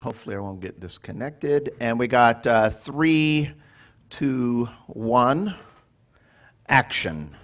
Hopefully I won't get disconnected. And we got 3, 2, 1, action.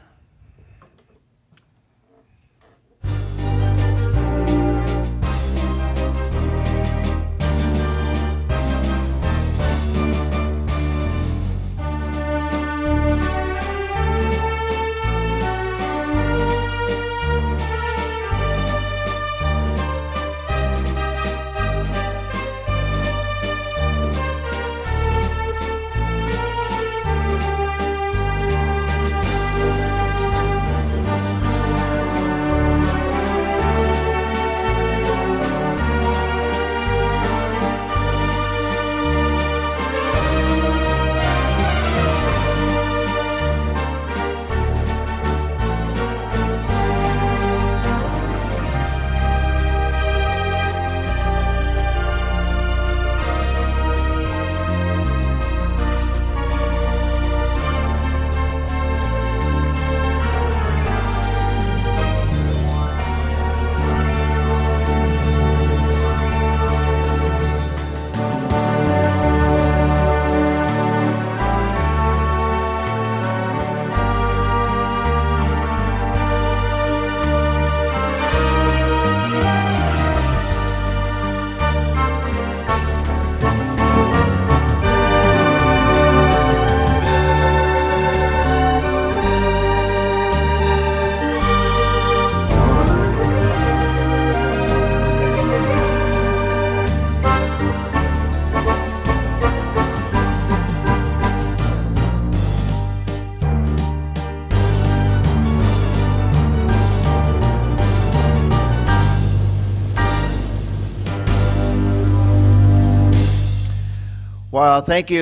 Well, thank you,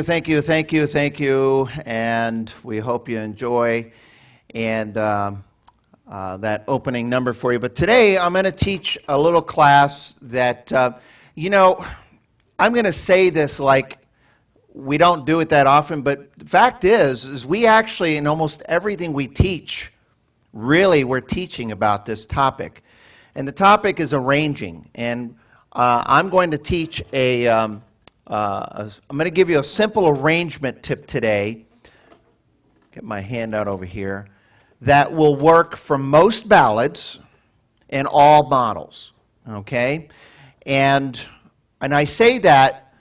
and we hope you enjoy and that opening number for you. But today I'm going to teach a little class that, I'm going to say this like we don't do it that often, but the fact is we actually, in almost everything we teach, really we're teaching about this topic. And the topic is arranging. And I'm going to teach I'm going to give you a simple arrangement tip today. Get my handout over here. That will work for most ballads and all models. Okay? And I say that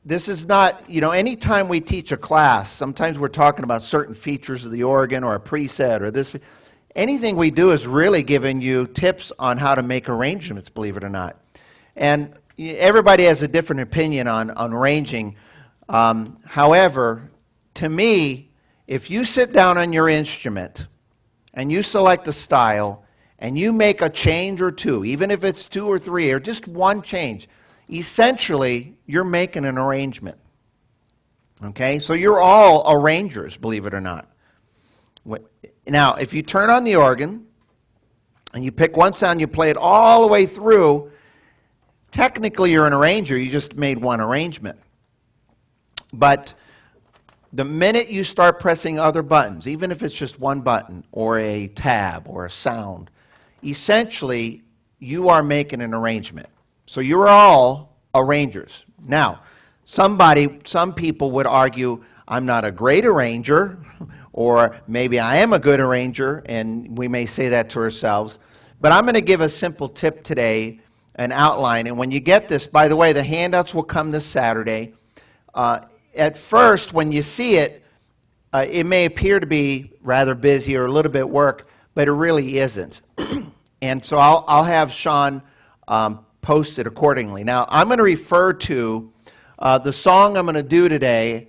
this is not, anytime we teach a class, sometimes we're talking about certain features of the organ or a preset or this. Anything we do is really giving you tips on how to make arrangements, believe it or not. And everybody has a different opinion on arranging. However, to me, if you sit down on your instrument and you select a style and you make a change or two, even if it's 2 or 3 or just one change, essentially you're making an arrangement. Okay? So you're all arrangers, believe it or not. Now, if you turn on the organ and you pick one sound, you play it all the way through, technically, you're an arranger. You just made one arrangement. But the minute you start pressing other buttons, even if it's just one button or a tab or a sound, essentially, you are making an arrangement. So you're all arrangers. Now, some people would argue, I'm not a great arranger, or maybe I am a good arranger, and we may say that to ourselves. But I'm going to give a simple tip today, an outline, and when you get this, by the way, the handouts will come this Saturday. At first, when you see it, it may appear to be rather busy or a little bit work, but it really isn't. And so I'll have Sean post it accordingly. Now, I'm going to refer to the song I'm going to do today.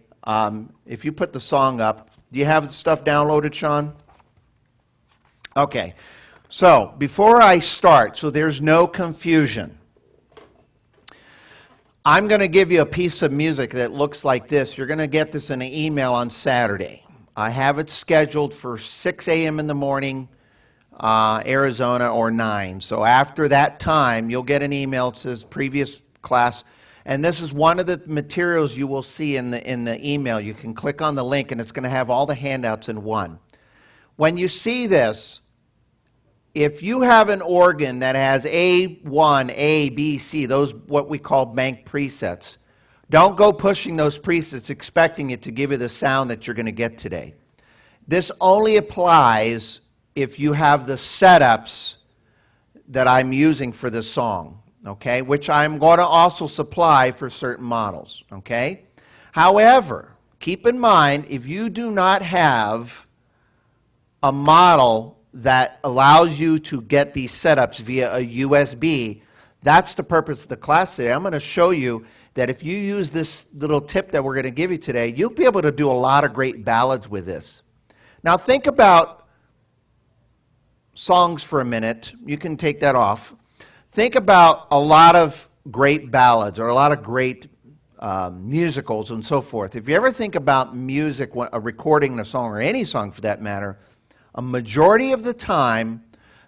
If you put the song up, do you have the stuff downloaded, Sean? Okay. So, before I start, so there's no confusion, I'm going to give you a piece of music that looks like this. You're going to get this in an email on Saturday. I have it scheduled for 6 a.m. in the morning, Arizona, or 9. So after that time, you'll get an email that says previous class. And this is one of the materials you will see in the email. You can click on the link, and it's going to have all the handouts in one. When you see this, if you have an organ that has A1, A, B, C, those what we call bank presets, don't go pushing those presets expecting it to give you the sound that you're going to get today. This only applies if you have the setups that I'm using for this song, okay, which I'm going to also supply for certain models, okay? However, keep in mind, if you do not have a model that allows you to get these setups via a USB, that's the purpose of the class today. I'm going to show you that if you use this little tip that we're going to give you today, you'll be able to do a lot of great ballads with this. Now think about songs for a minute. You can take that off. Think about a lot of great ballads or a lot of great musicals and so forth. If you ever think about music, a recording a song, or any song for that matter, a majority of the time,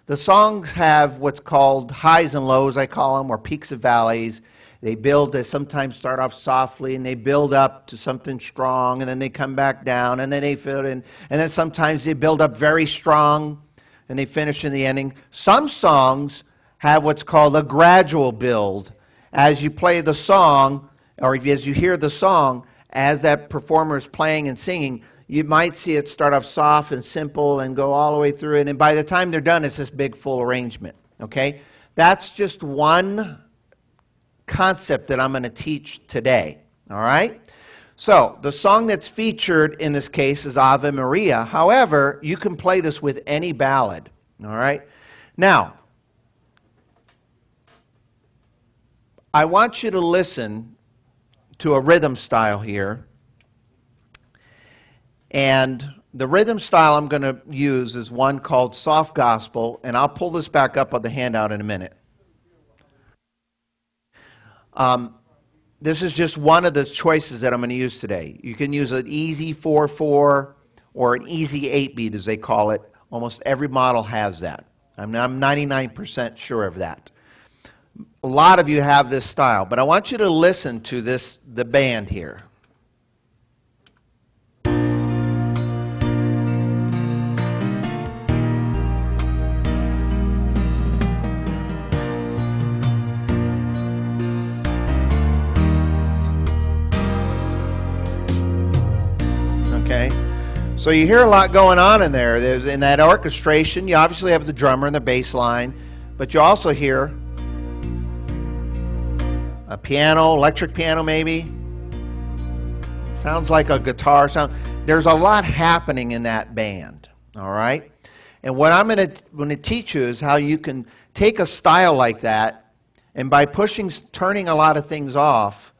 the songs have what's called highs and lows, I call them, or peaks and valleys. They sometimes start off softly, and they build up to something strong, and then they come back down, and then they fill in, and then sometimes they build up very strong, and they finish in the ending. Some songs have what's called a gradual build. As you play the song, or as you hear the song, as that performer is playing and singing, you might see it start off soft and simple and go all the way through it, and by the time they're done, it's this big full arrangement, okay? That's just one concept that I'm going to teach today, all right? So, the song that's featured in this case is Ave Maria. However, you can play this with any ballad, all right? Now, I want you to listen to a rhythm style here. And the rhythm style I'm going to use is one called soft gospel, and I'll pull this back up on the handout in a minute. This is just one of the choices that I'm going to use today. You can use an easy 4/4 or an easy 8-beat, as they call it. Almost every model has that. I'm 99% sure of that. A lot of you have this style, but I want you to listen to the band here. Okay, so you hear a lot going on in there. In that orchestration, you obviously have the drummer and the bass line, but you also hear a piano, electric piano maybe. Sounds like a guitar sound. There's a lot happening in that band, all right? And what I'm going to teach you is how you can take a style like that, and by turning a lot of things off,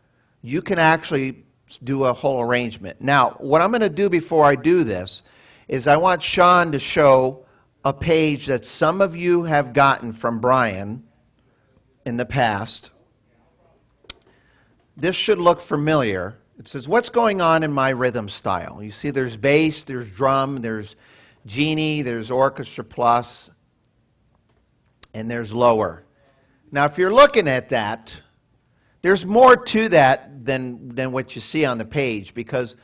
you can actually do a whole arrangement. Now, what I'm going to do before I do this is I want Sean to show a page that some of you have gotten from Brian in the past. This should look familiar. It says, what's going on in my rhythm style? You see there's bass, there's drum, there's Genie, there's Orchestra Plus, and there's lower. Now, if you're looking at that, there's more to that than what you see on the page, because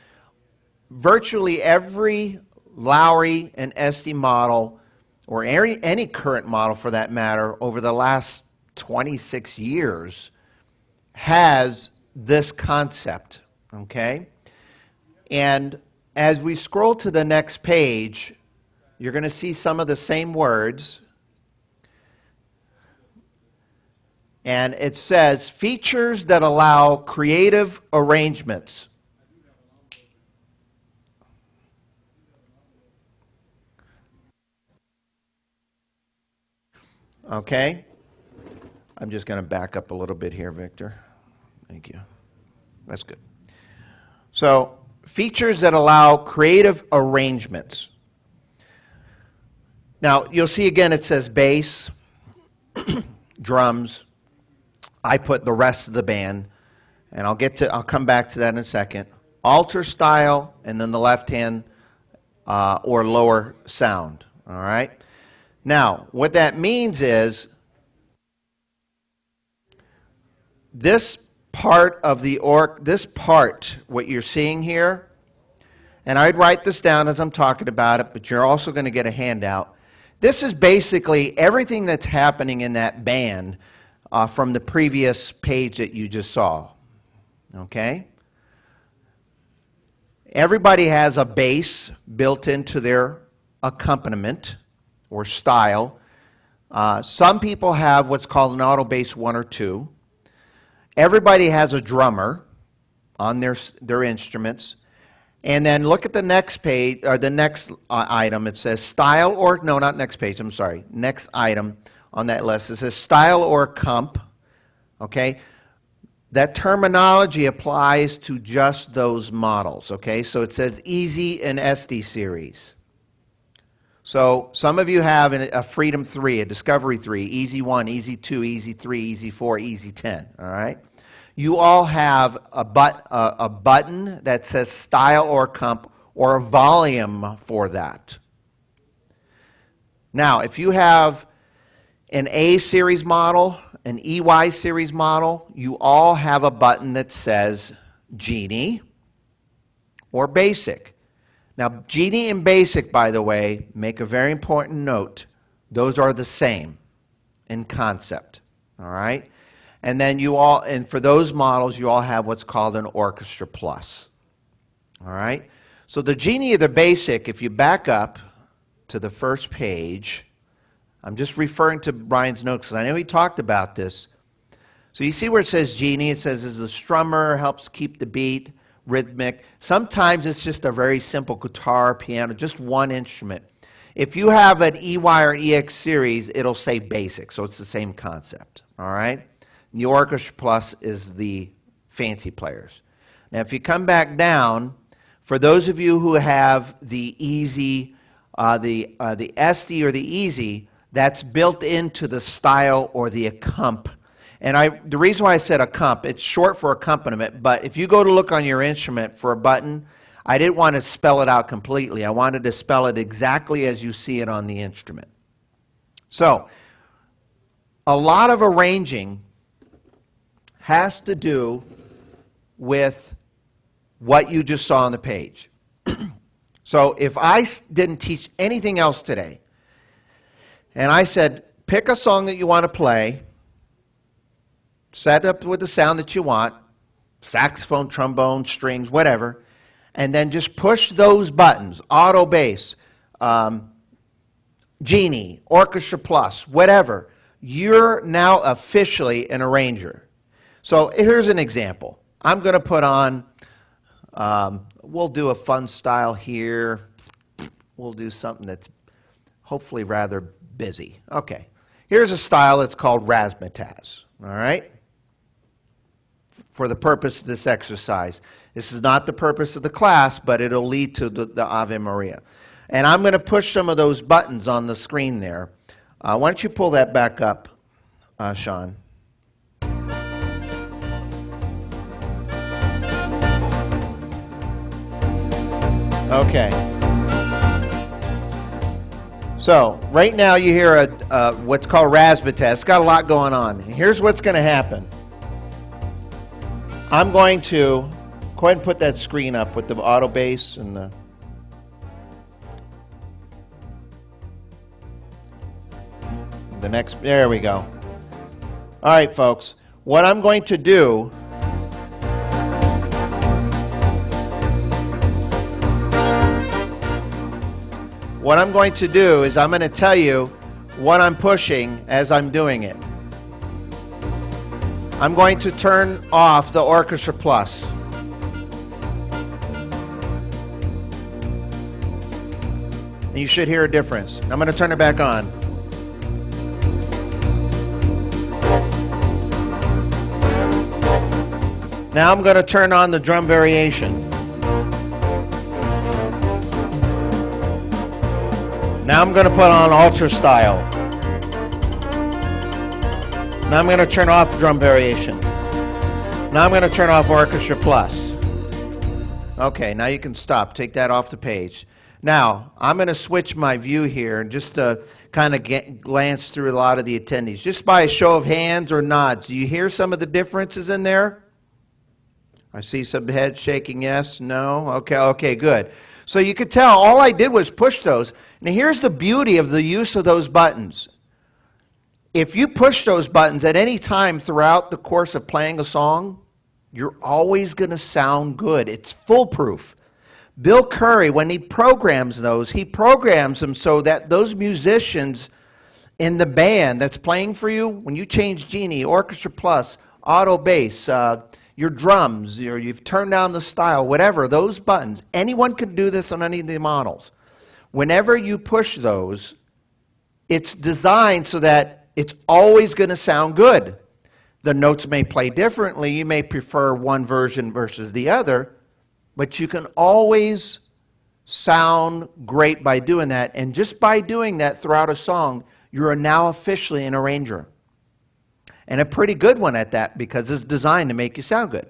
virtually every Lowry and Estey model, or any current model for that matter, over the last 26 years, has this concept, okay? And as we scroll to the next page, you're going to see some of the same words. And it says, features that allow creative arrangements. Okay? I'm just going to back up a little bit here, Victor. Thank you. That's good. So, features that allow creative arrangements. Now, you'll see again it says bass, drums. I put the rest of the band, and I'll come back to that in a second. Alter style, and then the left hand or lower sound. All right? Now, what that means is this part of the what you're seeing here, and I'd write this down as I'm talking about it, but you're also going to get a handout. This is basically everything that's happening in that band from the previous page that you just saw. Okay? Everybody has a bass built into their accompaniment or style. Some people have what's called an auto bass 1 or 2. Everybody has a drummer on their instruments. And then look at the next page, or the next item. It says style or, no, not next page, I'm sorry. Next item on that list. It says style or comp. Okay? That terminology applies to just those models. Okay? So it says Easy and Estey series. So some of you have a Freedom 3, a Discovery 3, Easy 1, Easy 2, Easy 3, Easy 4, Easy 10. All right? You all have a button that says style or comp or a volume for that. Now, if you have an A series model, an EY series model, you all have a button that says Genie or Basic. Now, Genie and Basic, by the way, make a very important note. Those are the same in concept. All right? And then and for those models, you all have what's called an Orchestra Plus. All right? So the Genie or the Basic, if you back up to the first page, I'm just referring to Brian's notes because I know he talked about this. So you see where it says Genie, it says is the strummer, helps keep the beat, rhythmic. Sometimes it's just a very simple guitar, piano, just one instrument. If you have an EY or EX series, it'll say Basic, so it's the same concept. All right? The Orchestra Plus is the fancy players. Now, if you come back down, for those of you who have the Easy, the Estey or the Easy, that's built into the style or the Accomp. And the reason why I said Accomp, it's short for accompaniment, but if you go to look on your instrument for a button, I didn't want to spell it out completely. I wanted to spell it exactly as you see it on the instrument. So, a lot of arranging has to do with what you just saw on the page. So if I didn't teach anything else today, and I said, pick a song that you want to play, set up with the sound that you want, saxophone, trombone, strings, whatever, and then just push those buttons, auto bass, Genie, Orchestra Plus, whatever, you're now officially an arranger. So here's an example. I'm going to put on, we'll do a fun style here. We'll do something that's hopefully rather busy. Okay. Here's a style that's called Raspber Test. All right? For the purpose of this exercise. This is not the purpose of the class, but it'll lead to the Ave Maria. And I'm going to push some of those buttons on the screen there. Why don't you pull that back up, Sean? Okay. So, right now you hear what's called Raspber Test. It's got a lot going on. Here's what's going to happen. I'm going to go ahead and put that screen up with the auto bass and the next. There we go. All right, folks. What I'm going to do is I'm going to tell you what I'm pushing as I'm doing it. I'm going to turn off the Orchestra Plus. And you should hear a difference. I'm going to turn it back on. Now I'm going to turn on the drum variation. Now I'm going to put on Ultra Style. Now I'm going to turn off drum variation. Now I'm going to turn off Orchestra Plus. Okay, now you can stop. Take that off the page. Now, I'm going to switch my view here and just kind of glance through a lot of the attendees. Just by a show of hands or nods, do you hear some of the differences in there? I see some heads shaking yes, no. Okay, good. So you could tell all I did was push those. Now here's the beauty of the use of those buttons. If you push those buttons at any time throughout the course of playing a song, you're always going to sound good. It's foolproof. Bill Curry, when he programs those, he programs them so that those musicians in the band that's playing for you, when you change Genie, Orchestra Plus, auto bass, your drums, or you've turned down the style, whatever, those buttons, anyone can do this on any of the models. Whenever you push those, it's designed so that it's always going to sound good. The notes may play differently. You may prefer one version versus the other, but you can always sound great by doing that. And just by doing that throughout a song, you are now officially an arranger. And a pretty good one at that, because it's designed to make you sound good.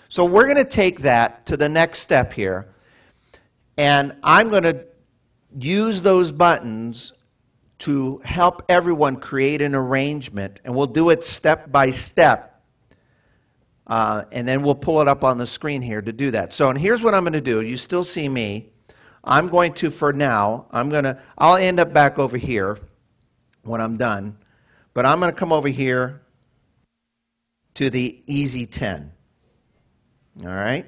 So we're going to take that to the next step here. And I'm going to use those buttons to help everyone create an arrangement. And we'll do it step by step. And then we'll pull it up on the screen here to do that. So and here's what I'm going to do. You still see me. I'm going to, for now, I'll end up back over here when I'm done. But I'm going to come over here to the easy 10. All right?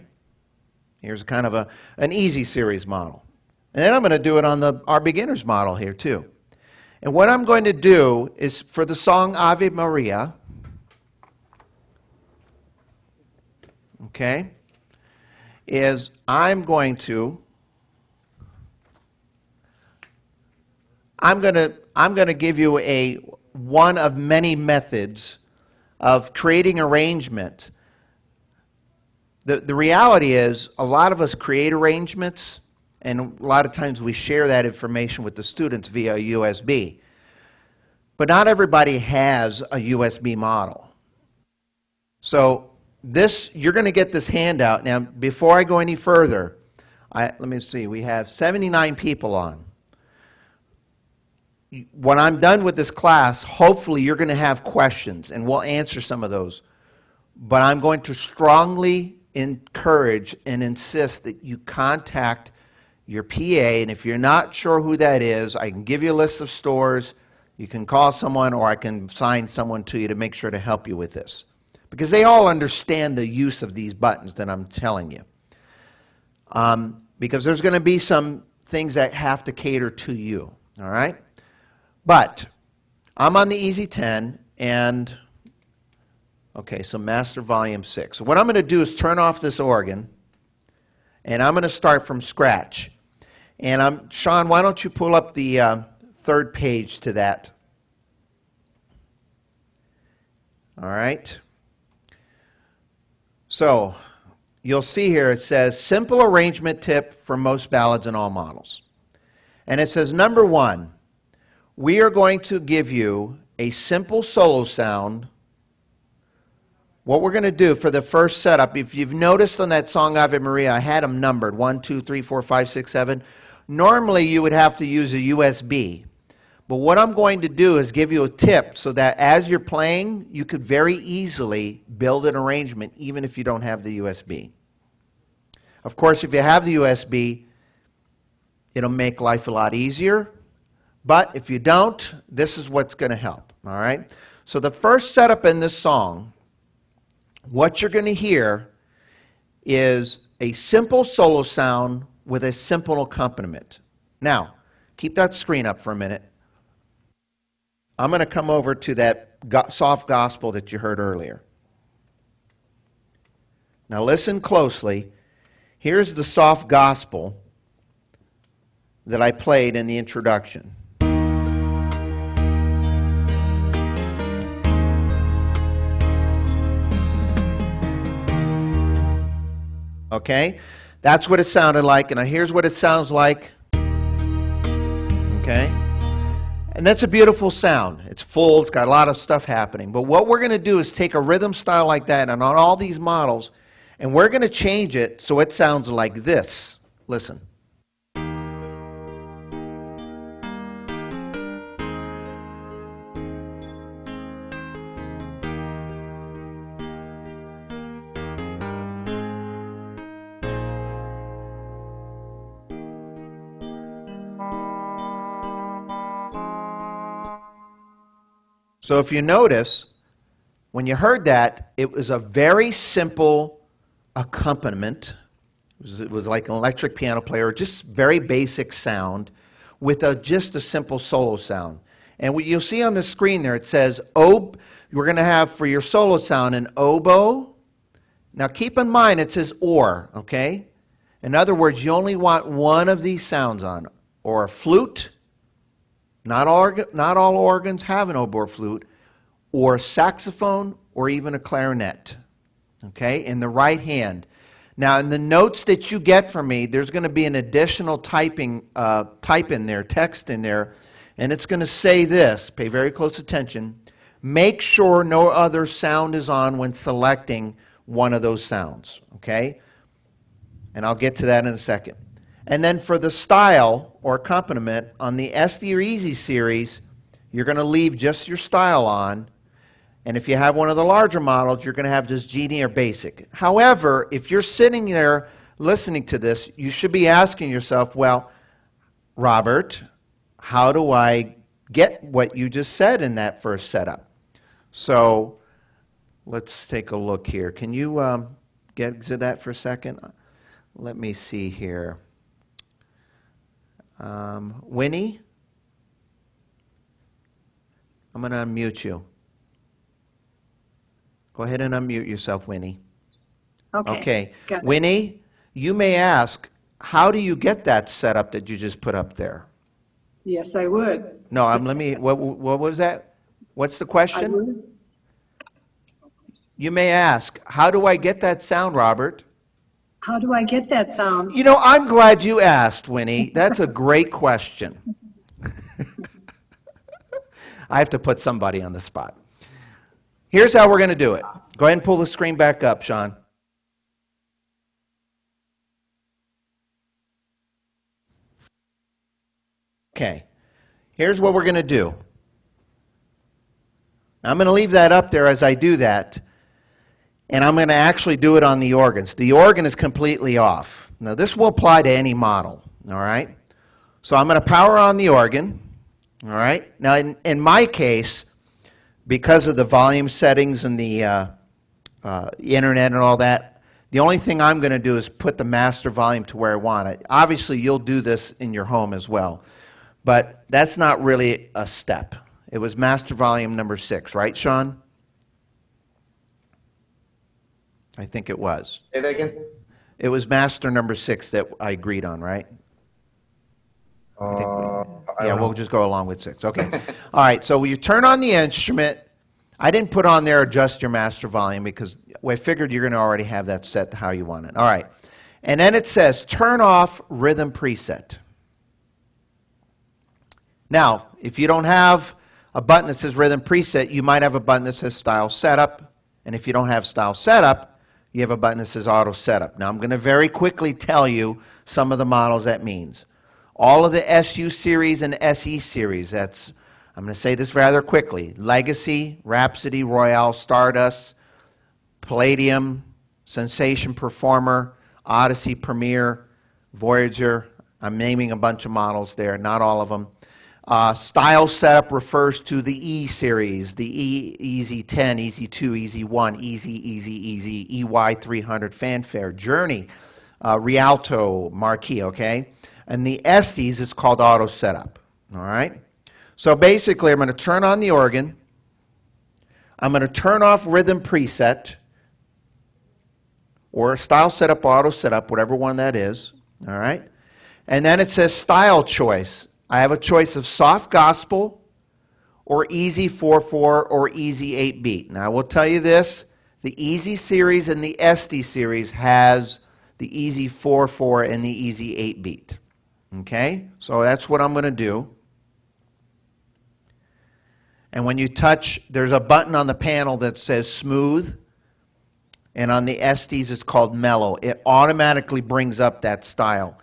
Here's kind of an easy series model. And then I'm going to do it on our beginner's model here too. And what I'm going to do is for the song Ave Maria, okay, is I'm going to give you one of many methods of creating arrangement. The reality is a lot of us create arrangements, and a lot of times we share that information with the students via USB. But not everybody has a USB model. So you're going to get this handout. Now, before I go any further, let me see, we have 79 people on. When I'm done with this class, hopefully you're going to have questions, and we'll answer some of those. But I'm going to strongly encourage and insist that you contact your PA, and if you're not sure who that is, I can give you a list of stores. You can call someone, or I can assign someone to you to make sure to help you with this. Because they all understand the use of these buttons that I'm telling you. Because there's going to be some things that have to cater to you, all right? But I'm on the Easy 10, and, okay, so Master Volume 6. So what I'm going to do is turn off this organ, and I'm going to start from scratch. And Sean, why don't you pull up the third page to that? All right. So you'll see here it says, simple arrangement tip for most ballads and all models. And it says, number 1, we are going to give you a simple solo sound. What we're going to do for the first setup, if you've noticed on that song Ave Maria, I had them numbered, 1, 2, 3, 4, 5, 6, 7. Normally you would have to use a USB. But what I'm going to do is give you a tip so that as you're playing, you could very easily build an arrangement even if you don't have the USB. Of course, if you have the USB, it'll make life a lot easier. But if you don't, this is what's going to help. All right? So the first setup in this song, what you're going to hear is a simple solo sound with a simple accompaniment. Now, keep that screen up for a minute. I'm going to come over to that soft gospel that you heard earlier. Now listen closely. Here's the soft gospel that I played in the introduction. Okay? That's what it sounded like, and now here's what it sounds like. Okay? And that's a beautiful sound. It's full, it's got a lot of stuff happening. But what we're going to do is take a rhythm style like that, and on all these models, and we're going to change it so it sounds like this. Listen. So if you notice, when you heard that, it was a very simple accompaniment. It was like an electric piano player, just very basic sound with just a simple solo sound. And what you'll see on the screen there, it says, we're going to have for your solo sound an oboe. Now keep in mind it says or, okay? In other words, you only want one of these sounds on, or a flute. Not all organs have an oboe or flute, or a saxophone, or even a clarinet, okay, in the right hand. Now, in the notes that you get from me, there's going to be an additional type in there, text in there, and it's going to say this. Pay very close attention. Make sure no other sound is on when selecting one of those sounds, okay? And I'll get to that in a second. And then for the style or accompaniment on the Estey or Easy series, you're going to leave just your style on. And if you have one of the larger models, you're going to have just Genie or Basic. However, if you're sitting there listening to this, you should be asking yourself, well, Robert, how do I get what you just said in that first setup? So let's take a look here. Can you get to that for a second? Let me see here. Winnie? I'm going to unmute you. Go ahead and unmute yourself, Winnie. Okay. Winnie, you may ask, how do you get that setup that you just put up there? Yes, I would. No, what was that? What's the question? I would. You may ask, how do I get that sound, Robert? How do I get that sound? You know, I'm glad you asked, Winnie. That's a great question. I have to put somebody on the spot. Here's how we're going to do it. Go ahead and pull the screen back up, Sean. Okay. Here's what we're going to do. I'm going to leave that up there as I do that, and I'm going to actually do it on the organs. The organ is completely off. Now, this will apply to any model, all right? So I'm going to power on the organ, all right? Now, in my case, because of the volume settings and the internet and all that, the only thing I'm going to do is put the master volume to where I want it. Obviously, you'll do this in your home as well, but that's not really a step. It was master volume number 6, right, Sean? I think it was. Say that again? It was master number 6 that I agreed on, right? We'll just go along with 6. Okay. All right, so you turn on the instrument. I didn't put on there adjust your master volume because I figured you're going to already have that set to how you want it. All right. And then it says turn off rhythm preset. Now, if you don't have a button that says rhythm preset, you might have a button that says style setup. And if you don't have style setup, you have a button that says auto setup. Now, I'm going to very quickly tell you some of the models that means. All of the SU series and SE series, I'm going to say this rather quickly. Legacy, Rhapsody, Royale, Stardust, Palladium, Sensation, Performer, Odyssey, Premier, Voyager. I'm naming a bunch of models there, not all of them. Style setup refers to the E series, the E, Easy 10, Easy 2, Easy 1, Easy, EY 300, Fanfare, Journey, Rialto, Marquis, okay? And the Esteys, it's called auto setup, all right? So basically, I'm going to turn on the organ. I'm going to turn off rhythm preset, or style setup, auto setup, whatever one that is, all right? And then it says style choice. I have a choice of soft gospel, or easy 4/4, or easy 8-beat. Now, I will tell you this, the Easy series and the Estey series has the easy 4/4 and the easy 8-beat. Okay? So that's what I'm going to do. And when you touch, there's a button on the panel that says smooth, and on the Esteys it's called mellow. It automatically brings up that style.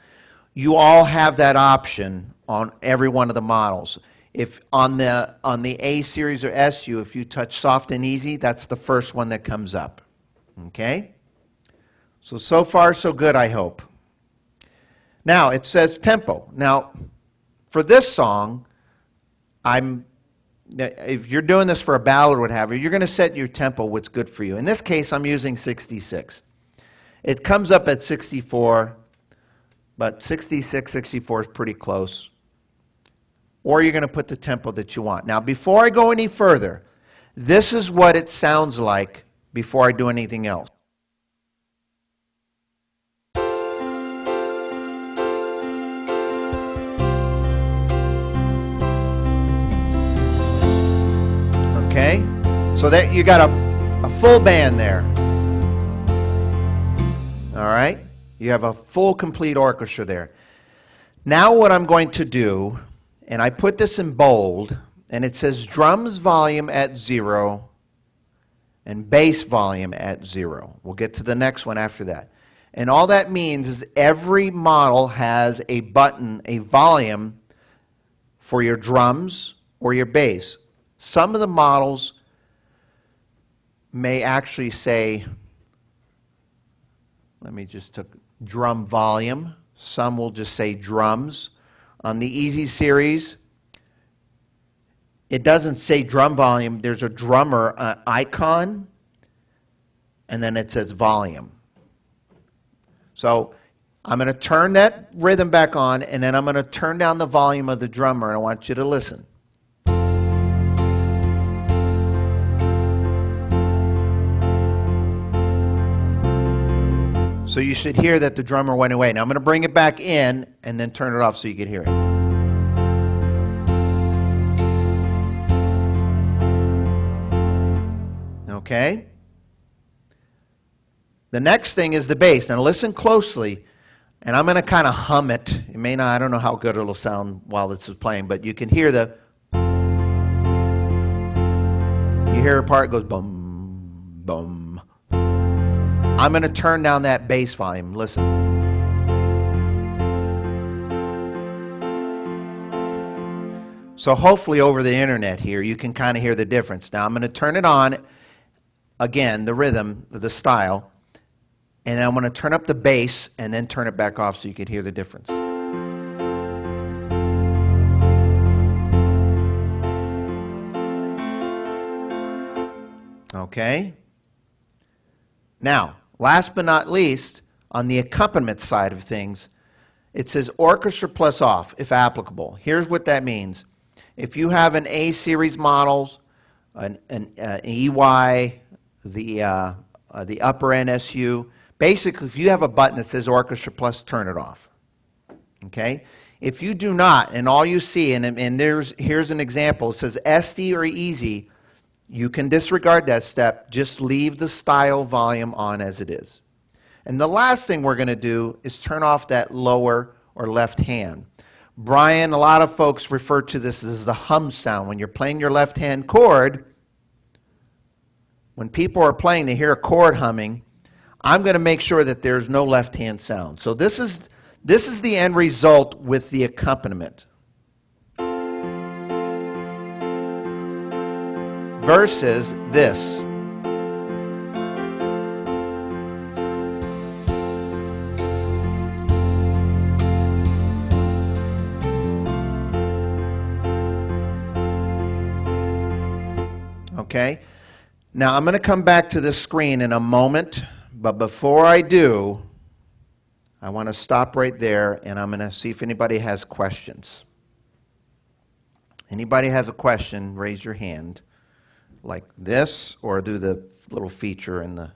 You all have that option on every one of the models. If on the A series or SU, if you touch soft and easy, that's the first one that comes up. Okay? So far so good, I hope. Now, it says tempo. Now, for this song, I'm if you're doing this for a ballad or what have you, you're going to set your tempo what's good for you. In this case, I'm using 66. It comes up at 64, but 66, 64 is pretty close. Or you're going to put the tempo that you want. Now, before I go any further, this is what it sounds like before I do anything else. Okay? So that you got a full band there. All right? You have a full, complete orchestra there. Now what I'm going to do, and I put this in bold, and it says drums volume at 0 and bass volume at 0. We'll get to the next one after that. And all that means is every model has a button, a volume for your drums or your bass. Some of the models may actually say, let me just take drum volume. Some will just say drums. On the Easy series, it doesn't say drum volume. There's a drummer icon, and then it says volume. So I'm going to turn that rhythm back on, and then I'm going to turn down the volume of the drummer, and I want you to listen. So you should hear that the drummer went away. Now I'm going to bring it back in and then turn it off so you can hear it. Okay? The next thing is the bass. Now listen closely, and I'm going to kind of hum it. It may not, I don't know how good it'll sound while this is playing, but you can hear the, you hear a part goes bum, bum. I'm going to turn down that bass volume. Listen. So hopefully over the internet here, you can kind of hear the difference. Now I'm going to turn it on, again, the rhythm, the style, and then I'm going to turn up the bass and then turn it back off so you can hear the difference. Okay? Now, last but not least, on the accompaniment side of things, it says orchestra plus off, if applicable. Here's what that means. If you have an A series models, an EY, the upper NSU, basically if you have a button that says orchestra plus, turn it off. Okay? If you do not, and all you see, and here's an example, it says Estey or easy, you can disregard that step, just leave the style volume on as it is. And the last thing we're going to do is turn off that lower or left hand. Brian, a lot of folks refer to this as the hum sound. When you're playing your left hand chord, when people are playing, they hear a chord humming. I'm going to make sure that there's no left hand sound. So this is the end result with the accompaniment. Versus this. Okay? Now I'm going to come back to this screen in a moment, but before I do, I want to stop right there and I'm going to see if anybody has questions. Anybody have a question, raise your hand. Like this, or do the little feature in the,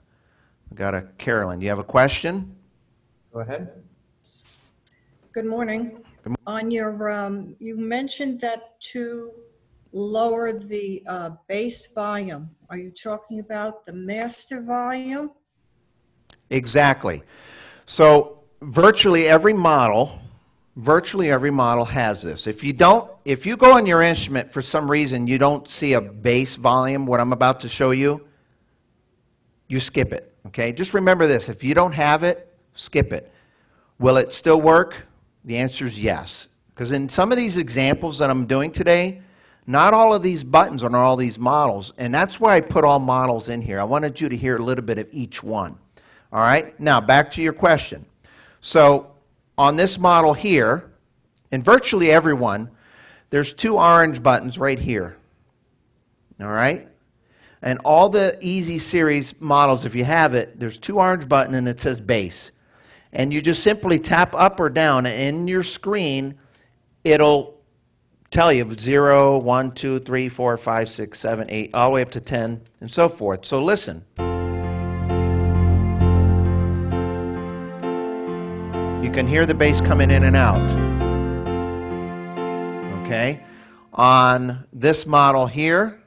we got a Carolyn. Do you have a question? Go ahead. Good morning. On your, you mentioned that to lower the bass volume. Are you talking about the master volume? Exactly. So virtually every model has this. If you go on your instrument for some reason you don't see a bass volume, what I'm about to show you, you skip it. Okay? Just remember this. If you don't have it, skip it. Will it still work? The answer is yes. Because in some of these examples that I'm doing today, not all of these buttons are on all these models, and that's why I put all models in here. I wanted you to hear a little bit of each one. All right? Now, back to your question. So, on this model here, in virtually everyone, there's two orange buttons right here. All right? And all the easy series models, if you have it, there's 2 orange buttons and it says bass. And you just simply tap up or down, and in your screen, it'll tell you 0, 1, 2, 3, 4, 5, 6, 7, 8, all the way up to 10, and so forth. So listen. You can hear the bass coming in and out. Okay? On this model here,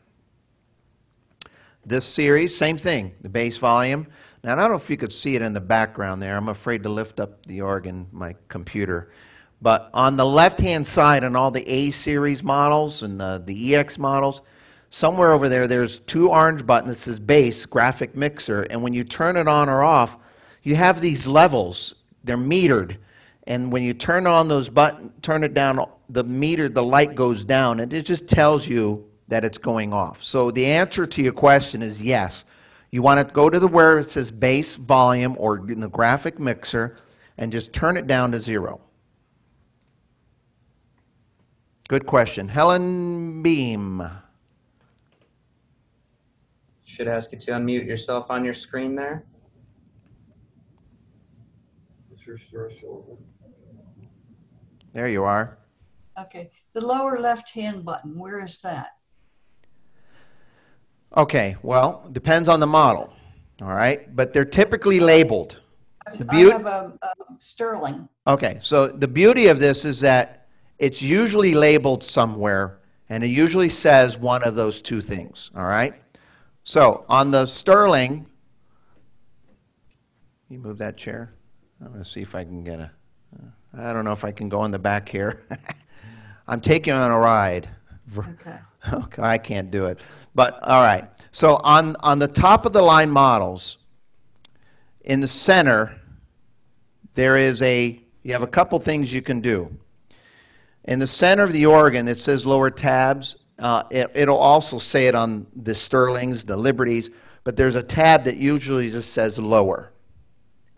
this series, same thing, the bass volume. Now, I don't know if you could see it in the background there. I'm afraid to lift up the organ, my computer. But on the left-hand side on all the A series models and the EX models, somewhere over there, there's 2 orange buttons that says bass, graphic mixer. And when you turn it on or off, you have these levels. They're metered. And when you turn on those buttons, turn it down, the light goes down. And it just tells you that it's going off. So the answer to your question is yes. You want to go to where it says bass volume or in the graphic mixer and just turn it down to 0. Good question. Helen Beam. Should ask you to unmute yourself on your screen there. There you are. Okay. The lower left-hand button, where is that? Okay, well, depends on the model, all right? But they're typically labeled. I have a Sterling. Okay, so the beauty of this is that it's usually labeled somewhere, and it usually says one of those 2 things, all right? So on the Sterling, you move that chair? I'm going to see if I can get I don't know if I can go in the back here. I'm taking you on a ride. Okay. Okay, I can't do it. But, all right. So on the top of the line models, in the center, there is you have a couple things you can do. In the center of the organ, it says lower tabs. It'll also say it on the Sterlings, the Liberties, but there's a tab that usually just says lower.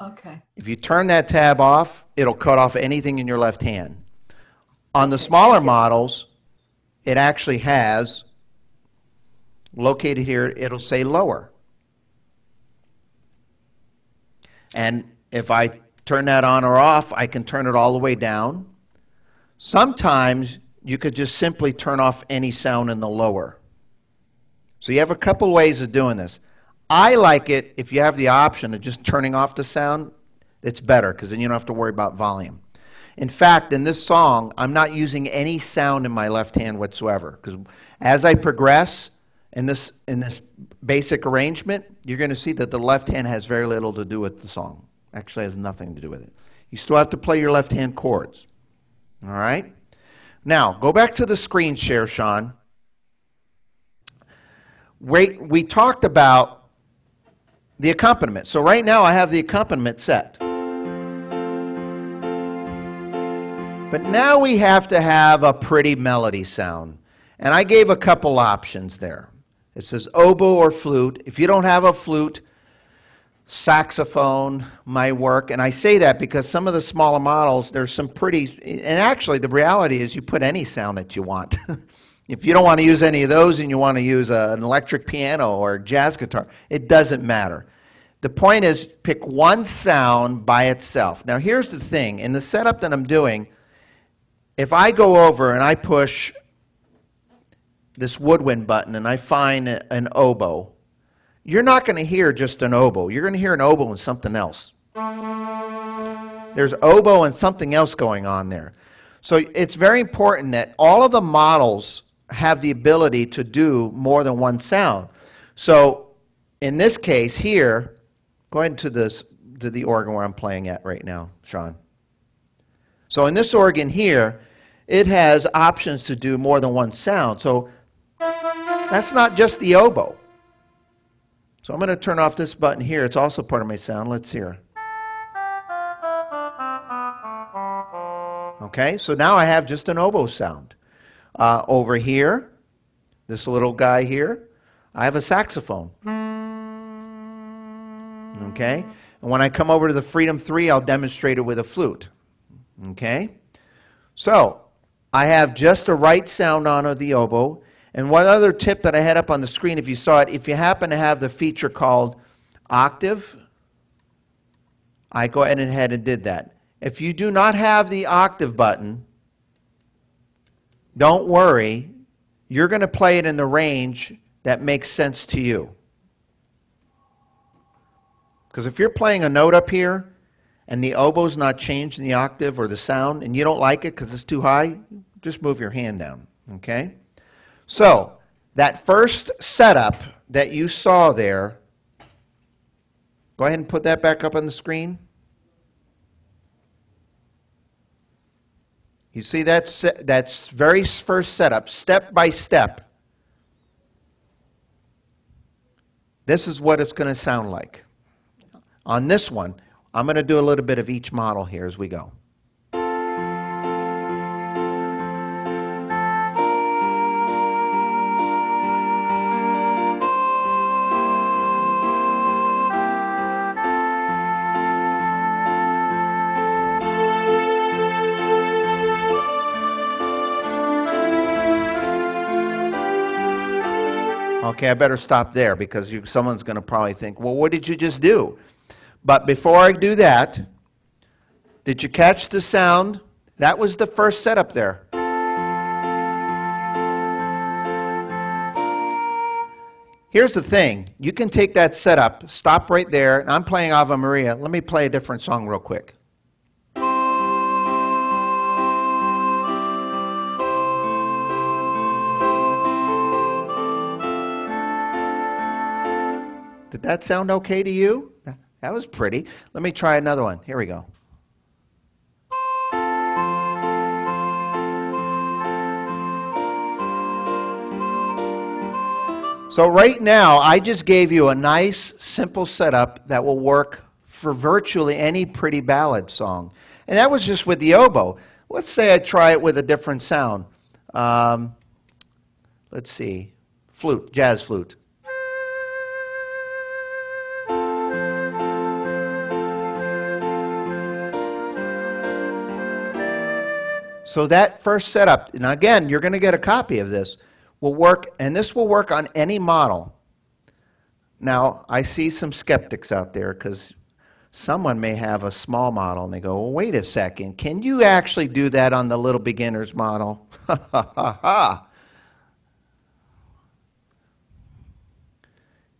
Okay. If you turn that tab off, it'll cut off anything in your left hand. On the smaller models, it actually has, located here, it'll say lower. And if I turn that on or off, I can turn it all the way down. Sometimes you could just simply turn off any sound in the lower. So you have a couple ways of doing this. I like it if you have the option of just turning off the sound. It's better because then you don't have to worry about volume. In fact, in this song, I'm not using any sound in my left hand whatsoever because as I progress in this basic arrangement, you're going to see that the left hand has very little to do with the song. Actually has nothing to do with it. You still have to play your left hand chords. All right? Now, go back to the screen share, Sean. We talked about the accompaniment. So right now I have the accompaniment set. But now we have to have a pretty melody sound. And I gave a couple options there. It says oboe or flute. If you don't have a flute, saxophone might work. And I say that because some of the smaller models, there's some pretty, and actually the reality is you put any sound that you want. If you don't want to use any of those and you want to use an electric piano or a jazz guitar, it doesn't matter. The point is pick one sound by itself. Now here's the thing. In the setup that I'm doing, if I go over and I push this woodwind button and I find an oboe, you're not going to hear just an oboe. You're going to hear an oboe and something else. There's oboe and something else going on there. So it's very important that all of the models have the ability to do more than one sound. So in this case here, go ahead to the organ where I'm playing at right now, Sean. So in this organ here, it has options to do more than one sound. So that's not just the oboe. So I'm going to turn off this button here. It's also part of my sound. Let's hear. Okay, so now I have just an oboe sound. Over here, this little guy here, I have a saxophone. Okay, and when I come over to the Freedom 3, I'll demonstrate it with a flute. Okay, so I have just the right sound on of the oboe, And one other tip that I had up on the screen, if you saw it, if you happen to have the feature called Octave, I go ahead and did that. If you do not have the Octave button, don't worry. You're going to play it in the range that makes sense to you. Because if you're playing a note up here and the oboe's not changing the octave or the sound and you don't like it because it's too high, just move your hand down, okay? So, that first setup that you saw there, go ahead and put that back up on the screen. You see that's very first setup, step by step. This is what it's going to sound like. On this one, I'm going to do a little bit of each model here as we go. Okay, I better stop there because someone's going to probably think, well, what did you just do? But before I do that, did you catch the sound? That was the first setup there. Here's the thing. You can take that setup, stop right there, and I'm playing Ave Maria. Let me play a different song real quick. Did that sound okay to you? That was pretty. Let me try another one. Here we go. So right now, I just gave you a nice, simple setup that will work for virtually any pretty ballad song. And that was just with the oboe. Let's say I try it with a different sound. Let's see. Flute, jazz flute. So that first setup, and again, you're going to get a copy of this, will work, and this will work on any model. Now, I see some skeptics out there because someone may have a small model and they go, well, wait a second, can you actually do that on the little beginner's model? Ha ha ha ha.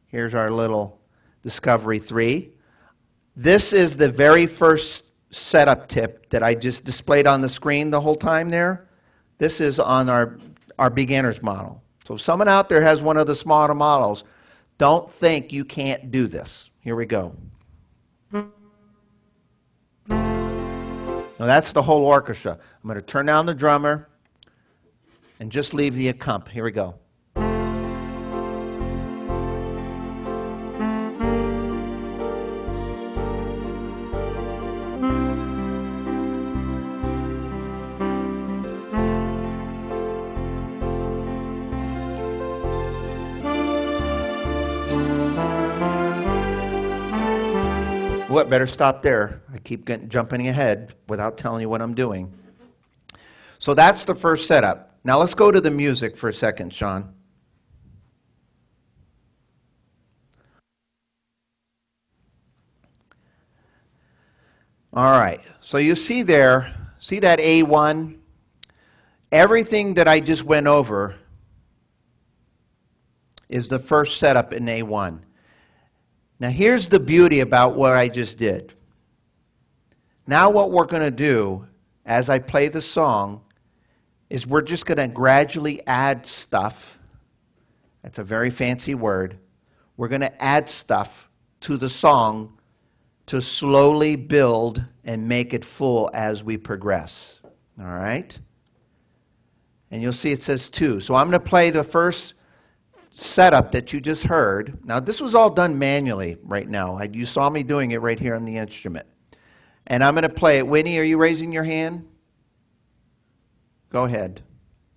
Here's our little Discovery 3. This is the very first setup tip that I just displayed on the screen the whole time there. This is on our beginner's model. So if someone out there has one of the smaller models, don't think you can't do this. Here we go. Now that's the whole orchestra. I'm going to turn down the drummer and just leave the accomp. Here we go. What? Better stop there. I keep jumping ahead without telling you what I'm doing. So that's the first setup. Now let's go to the music for a second, Sean. All right. So you see there, see that A1? Everything that I just went over is the first setup in A1. Now here's the beauty about what I just did. Now what we're going to do as I play the song is we're just going to gradually add stuff. That's a very fancy word. We're going to add stuff to the song to slowly build and make it full as we progress. All right? And you'll see it says 2. So I'm going to play the first setup that you just heard. Now this was all done manually right now. You saw me doing it right here on the instrument. And I'm going to play it. Winnie, are you raising your hand? Go ahead.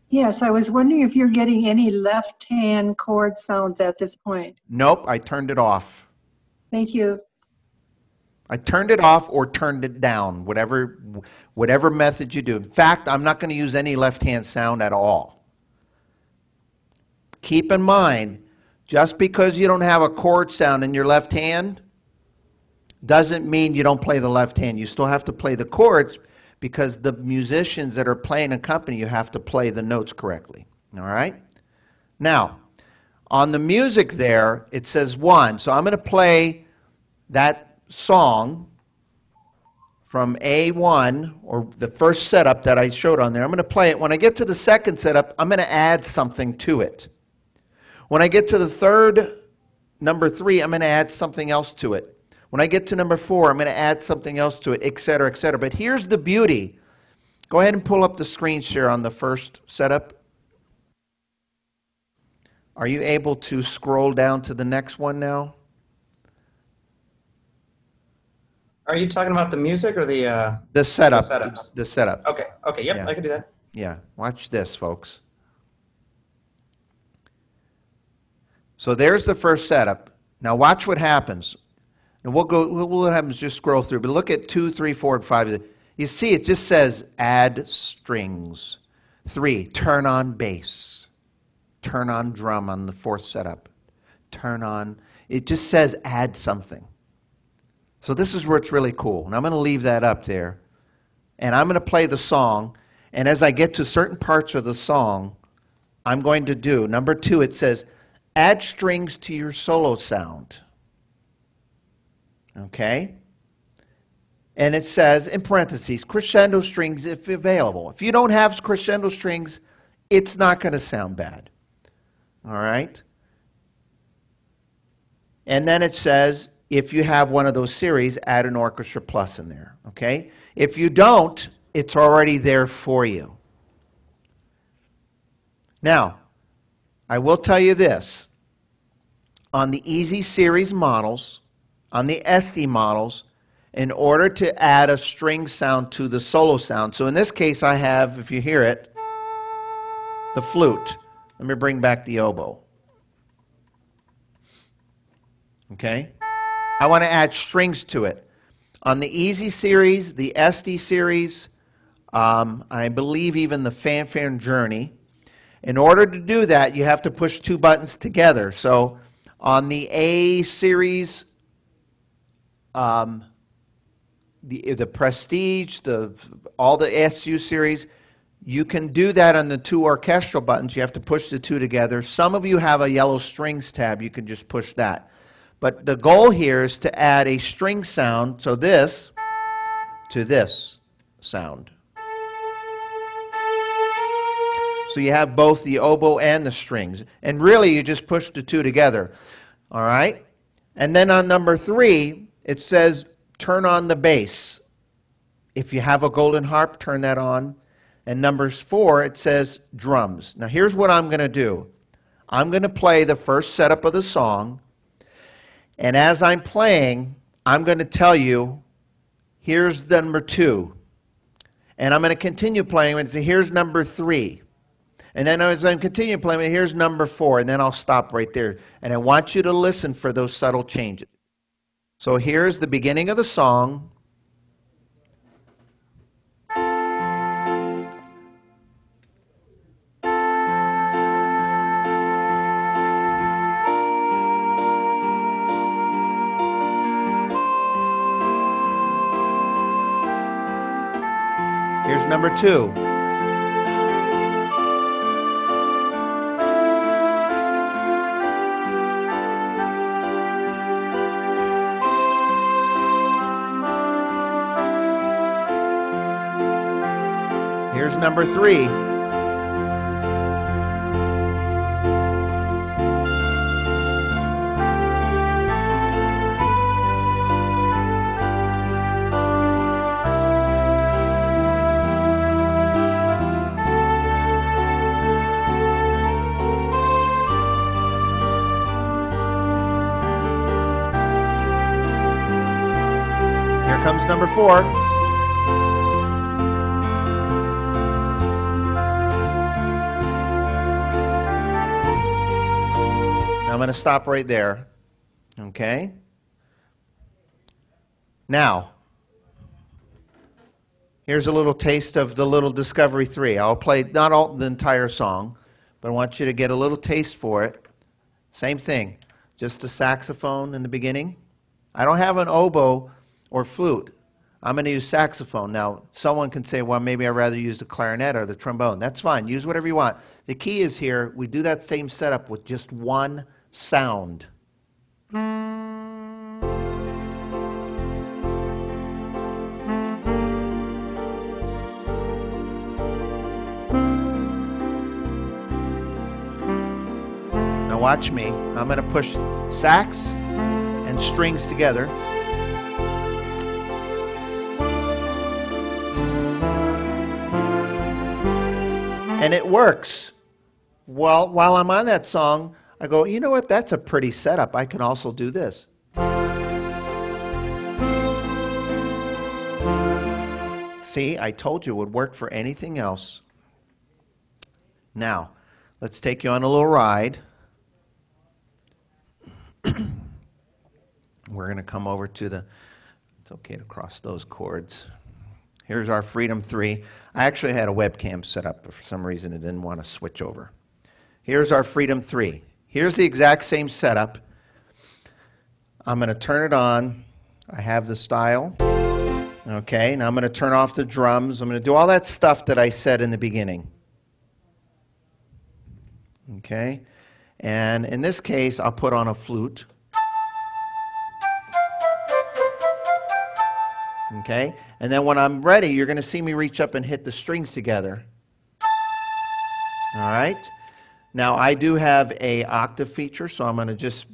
Yes, I was wondering if you're getting any left-hand chord sounds at this point. Nope, I turned it off. Thank you. I turned it off or turned it down, whatever method you do. In fact, I'm not going to use any left-hand sound at all. keep in mind, just because you don't have a chord sound in your left hand doesn't mean you don't play the left hand. You still have to play the chords because the musicians that are playing and accompany you have to play the notes correctly. All right? Now, on the music there, it says 1. So I'm going to play that song from A1, or the first setup that I showed on there. I'm going to play it. When I get to the second setup, I'm going to add something to it. When I get to the third, number 3, I'm going to add something else to it. When I get to number 4, I'm going to add something else to it, etc., etc. But here's the beauty. Go ahead and pull up the screen share on the first setup. Are you able to scroll down to the next one now? Are you talking about the music or the setup. the setups? The setup. Okay. Okay. Yep. Yeah. I can do that. Yeah. Watch this, folks. So there's the first setup. Now watch what happens. And we'll have them just scroll through. But look at 2, 3, 4, and 5. You see, it just says add strings. 3, turn on bass. Turn on drum on the fourth setup. Turn on. It just says add something. So this is where it's really cool. And I'm going to leave that up there. And I'm going to play the song. And as I get to certain parts of the song, I'm going to do, number 2, it says, add strings to your solo sound. Okay? And it says, in parentheses, crescendo strings if available. If you don't have crescendo strings, it's not going to sound bad. All right? And then it says, if you have one of those series, add an Orchestra Plus in there. Okay? If you don't, it's already there for you. Now, I will tell you this. On the Easy Series models, on the Estey models, in order to add a string sound to the solo sound. So in this case, I have, if you hear it, the flute. Let me bring back the oboe. Okay? I want to add strings to it. On the Easy Series, the Estey Series, I believe even the Fanfare Journey, in order to do that, you have to push 2 buttons together. So on the A Series, the Prestige, all the SU series, you can do that on the 2 orchestral buttons. You have to push the 2 together. Some of you have a yellow strings tab. You can just push that. But the goal here is to add a string sound, so this to this sound. So you have both the oboe and the strings. And really, you just push the 2 together. All right? And then on number 3, it says, turn on the bass. If you have a golden harp, turn that on. And number 4, it says drums. Now here's what I'm going to do. I'm going to play the first setup of the song. And as I'm playing, I'm going to tell you, here's number 2. And I'm going to continue playing and say, here's number 3. And then as I continue playing, here's number 4. And then I'll stop right there. And I want you to listen for those subtle changes. So here's the beginning of the song. Here's number 2. Here's number 3. Here comes number 4. I'm going to stop right there. Okay? Now, here's a little taste of the little Discovery 3. I'll play not all the entire song, but I want you to get a little taste for it. Same thing, just the saxophone in the beginning. I don't have an oboe or flute. I'm going to use saxophone. Now, someone can say, well, maybe I'd rather use the clarinet or the trombone. That's fine. Use whatever you want. The key is here, we do that same setup with just one sound. Now watch me. I'm going to push sax and strings together. And it works. Well, while I'm on that song, I go, you know what, that's a pretty setup. I can also do this. See, I told you it would work for anything else. Now, let's take you on a little ride. We're going to come over to the, it's okay to cross those chords. Here's our Freedom 3. I actually had a webcam set up, but for some reason it didn't want to switch over. Here's our Freedom 3. Here's the exact same setup. I'm going to turn it on. I have the style. Okay, now I'm going to turn off the drums. I'm going to do all that stuff that I said in the beginning. Okay, and in this case, I'll put on a flute. Okay, and then when I'm ready, you're going to see me reach up and hit the strings together. All right. Now I do have a octave feature, so I'm going to just,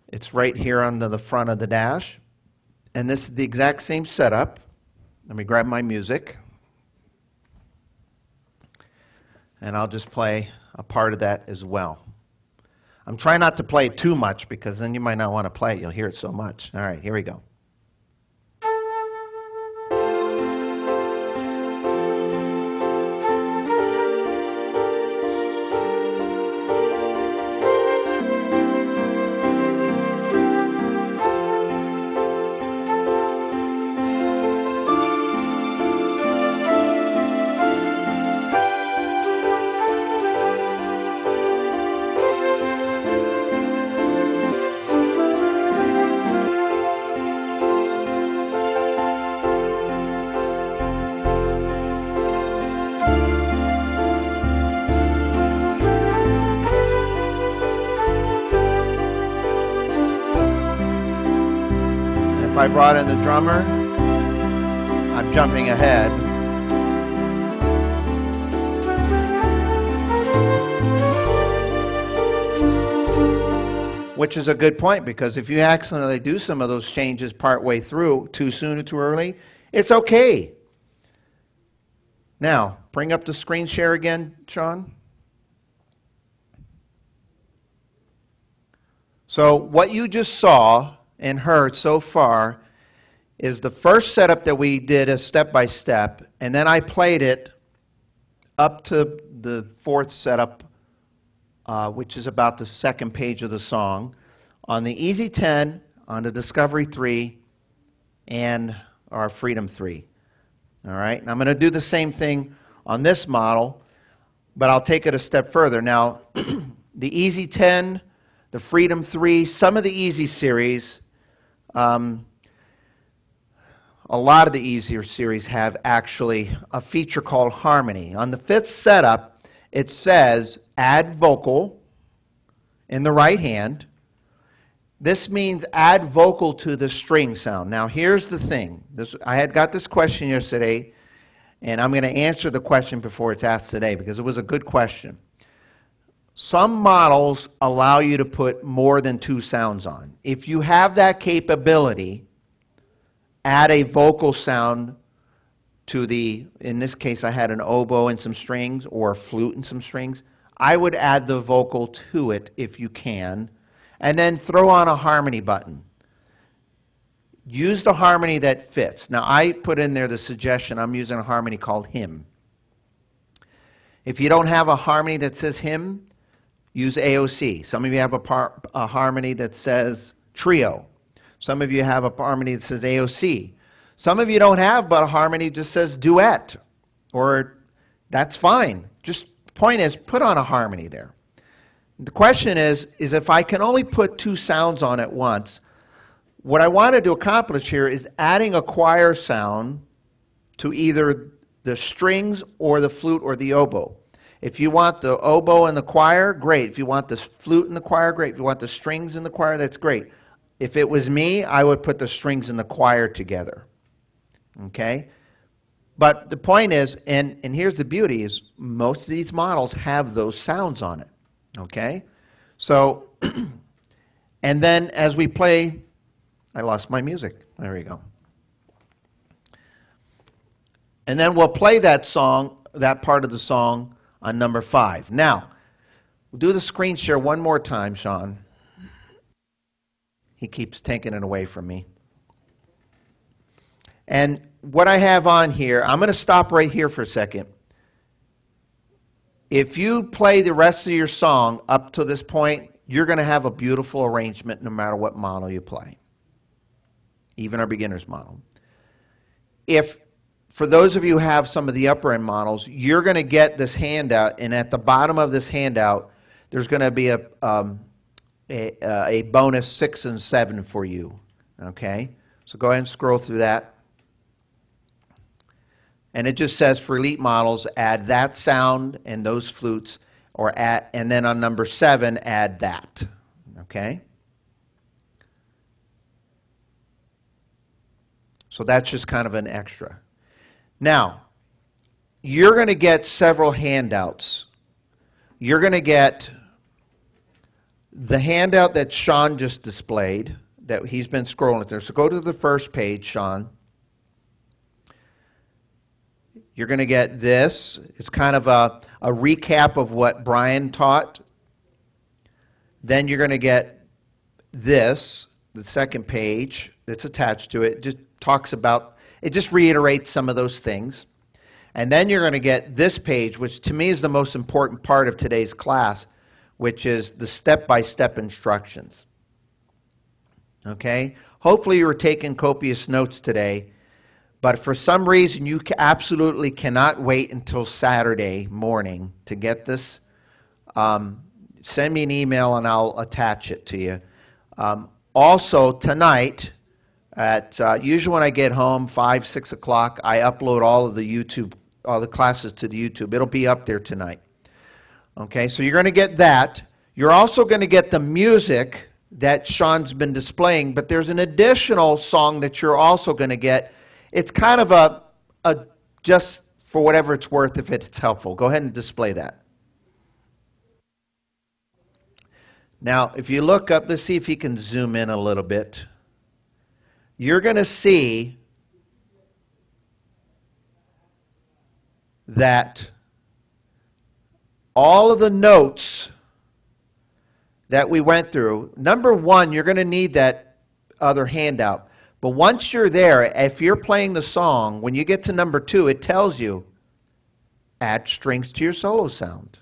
it's right here on the front of the dash. And this is the exact same setup. Let me grab my music. And I'll just play a part of that as well. I'm trying not to play it too much because then you might not want to play it. You'll hear it so much. All right, here we go. If I brought in the drummer, I'm jumping ahead. Which is a good point, because if you accidentally do some of those changes partway through, too soon or too early, it's okay. Now, bring up the screen share again, Sean. So what you just saw and heard so far is the first setup that we did a step-by-step, and then I played it up to the fourth setup, which is about the second page of the song, on the Easy 10, on the Discovery 3, and our Freedom 3. All right, and I'm going to do the same thing on this model, but I'll take it a step further. Now, the Easy 10, the Freedom 3, some of the Easy series, a lot of the easier series have actually a feature called harmony. On the fifth setup, it says add vocal in the right hand. This means add vocal to the string sound. Now here's the thing. I had got this question yesterday, and I'm going to answer the question before it's asked today because it was a good question. Some models allow you to put more than two sounds on. If you have that capability, add a vocal sound to the, in this case I had an oboe and some strings, or a flute and some strings. I would add the vocal to it if you can, and then throw on a harmony button. Use the harmony that fits. Now I put in there the suggestion, I'm using a harmony called hymn. If you don't have a harmony that says hymn, use AOC. Some of you have a harmony that says trio. Some of you have a harmony that says AOC. Some of you don't have but a harmony that just says duet, or that's fine. Just point is, put on a harmony there. The question is if I can only put two sounds on at once, what I wanted to accomplish here is adding a choir sound to either the strings or the flute or the oboe. If you want the oboe and the choir, great. If you want the flute and the choir, great. If you want the strings and the choir, that's great. If it was me, I would put the strings and the choir together. Okay? But the point is, and here's the beauty, is most of these models have those sounds on it. Okay? So, and then as we play, I lost my music. There we go. And then we'll play that song, that part of the song, on number 5. Now, we'll do the screen share one more time, Sean. He keeps taking it away from me. And what I have on here, I'm going to stop right here for a second. If you play the rest of your song up to this point, you're going to have a beautiful arrangement no matter what model you play, even our beginner's model. If, for those of you who have some of the upper end models, you're going to get this handout, and at the bottom of this handout, there's going to be a bonus 6 and 7 for you. Okay? So go ahead and scroll through that. And it just says for elite models, add that sound and those flutes, or add, and then on number 7, add that. Okay? So that's just kind of an extra. Now, you're going to get several handouts. You're going to get the handout that Sean just displayed, that he's been scrolling through. So go to the first page, Sean. You're going to get this. It's kind of a recap of what Brian taught. Then you're going to get this, the second page that's attached to it. It just talks about, it just reiterates some of those things. And then you're going to get this page, which to me is the most important part of today's class, which is the step-by-step instructions. Okay? Hopefully you were taking copious notes today. But for some reason, you absolutely cannot wait until Saturday morning to get this. Send me an email and I'll attach it to you. Also, tonight, at usually when I get home, 5, 6 o'clock, I upload all of the classes to the YouTube. It'll be up there tonight. Okay, so you're going to get that. You're also going to get the music that Sean's been displaying, but there's an additional song that you're also going to get. It's kind of a just for whatever it's worth, if it's helpful. Go ahead and display that. Now, if you look up, let's see if you can zoom in a little bit. You're going to see that all of the notes that we went through, number 1, you're going to need that other handout. But once you're there, if you're playing the song, when you get to number 2, it tells you, add strings to your solo sound.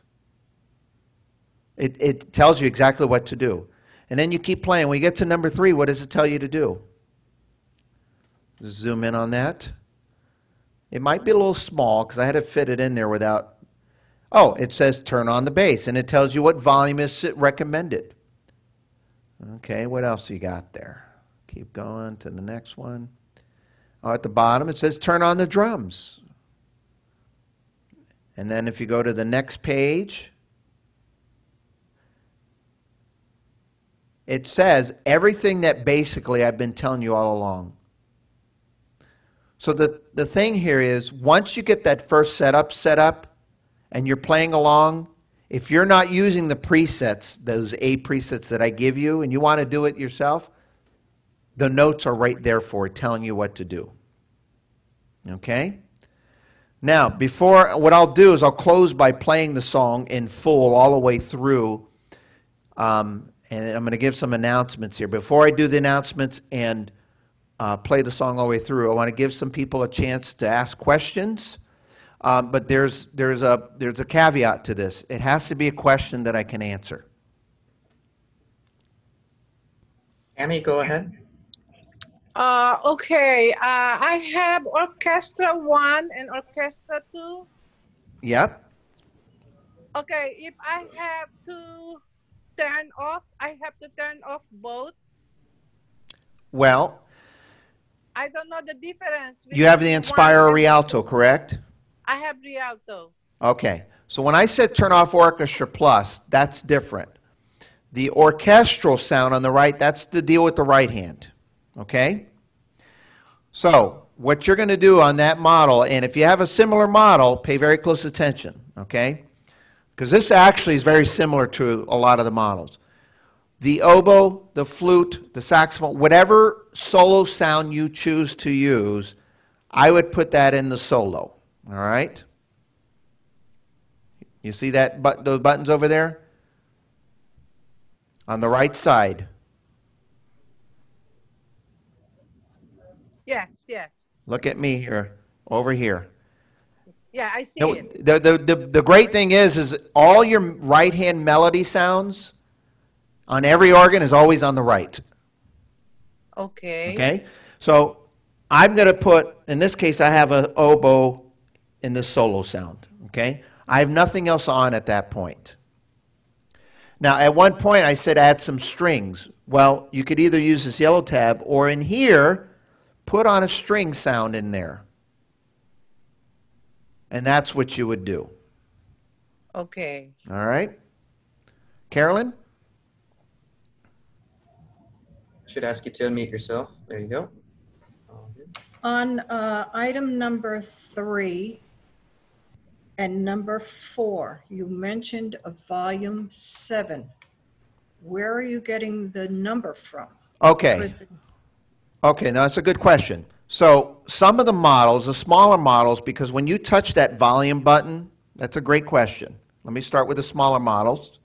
It tells you exactly what to do. And then you keep playing. When you get to number 3, what does it tell you to do? Zoom in on that. It might be a little small because I had to fit it in there without... Oh, it says turn on the bass, and it tells you what volume is recommended. Okay, what else you got there? Keep going to the next one. Oh, at the bottom it says turn on the drums. And then if you go to the next page, it says everything that basically I've been telling you all along. So the thing here is, once you get that first setup set up and you're playing along, if you're not using the presets, those 8 presets that I give you, and you want to do it yourself, the notes are right there for it, telling you what to do. Okay? Now, what I'll do is I'll close by playing the song in full all the way through, and I'm going to give some announcements here. Before I do the announcements and play the song all the way through, I want to give some people a chance to ask questions, but there's a caveat to this. It has to be a question that I can answer. Amy, go ahead. Okay, I have Orchestra 1 and Orchestra 2. Yep. Okay, if I have to turn off, I have to turn off both. Well, I don't know the difference you have the between one Inspire or and Rialto, correct? I have Rialto. Okay. So when I said turn off Orchestra Plus, that's different. The orchestral sound on the right, that's the deal with the right hand. Okay? So what you're going to do on that model, and if you have a similar model, pay very close attention. Okay? Because this actually is very similar to a lot of the models. The oboe, the flute, the saxophone, whatever solo sound you choose to use, I would put that in the solo. All right? You see that those buttons over there? On the right side. Yes, yes. Look at me here, over here. Yeah, I see No, it. the great thing is all your right hand melody sounds on every organ is always on the right. Okay. Okay? So I'm going to put, in this case, I have an oboe in the solo sound. Okay? I have nothing else on at that point. Now, at one point, I said add some strings. Well, you could either use this yellow tab or in here, put on a string sound in there. And that's what you would do. Okay. All right? Carolyn? Should ask you to unmute yourself. There you go. On item number 3 and number 4, you mentioned a volume 7. Where are you getting the number from? Okay. Because Okay, now that's a good question. So some of the models, the smaller models, because when you touch that volume button, that's a great question. Let me start with the smaller models,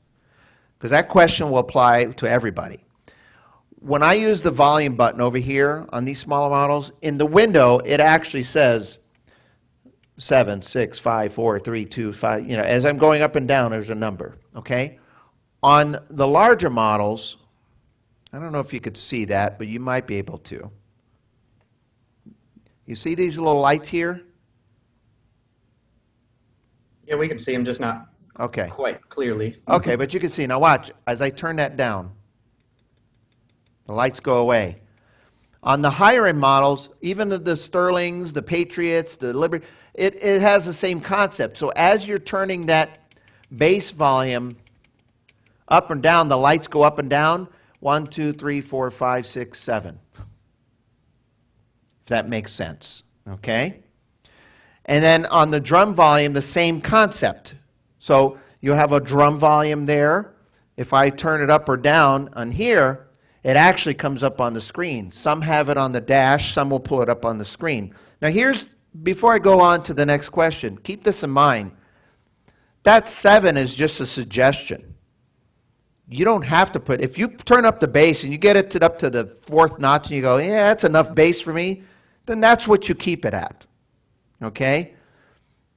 because that question will apply to everybody. When I use the volume button over here on these smaller models, in the window, it actually says 7, 6, 5, 4, 3, 2, 5. You know, as I'm going up and down, there's a number, okay? On the larger models, I don't know if you could see that, but you might be able to. You see these little lights here? Yeah, we can see him, just not Okay. quite clearly. Okay, but you can see. Now watch, as I turn that down, the lights go away. On the higher end models, even the Sterlings, the Patriots, the Liberty, it has the same concept. So as you're turning that bass volume up and down, the lights go up and down. 1, 2, 3, 4, 5, 6, 7. If that makes sense. Okay? And then on the drum volume, the same concept. So you have a drum volume there. If I turn it up or down on here, it actually comes up on the screen. Some have it on the dash, some will pull it up on the screen. Now before I go on to the next question, keep this in mind. That 7 is just a suggestion. You don't have to put, if you turn up the bass and you get it up to the 4th notch and you go, yeah, that's enough bass for me, then that's what you keep it at. Okay?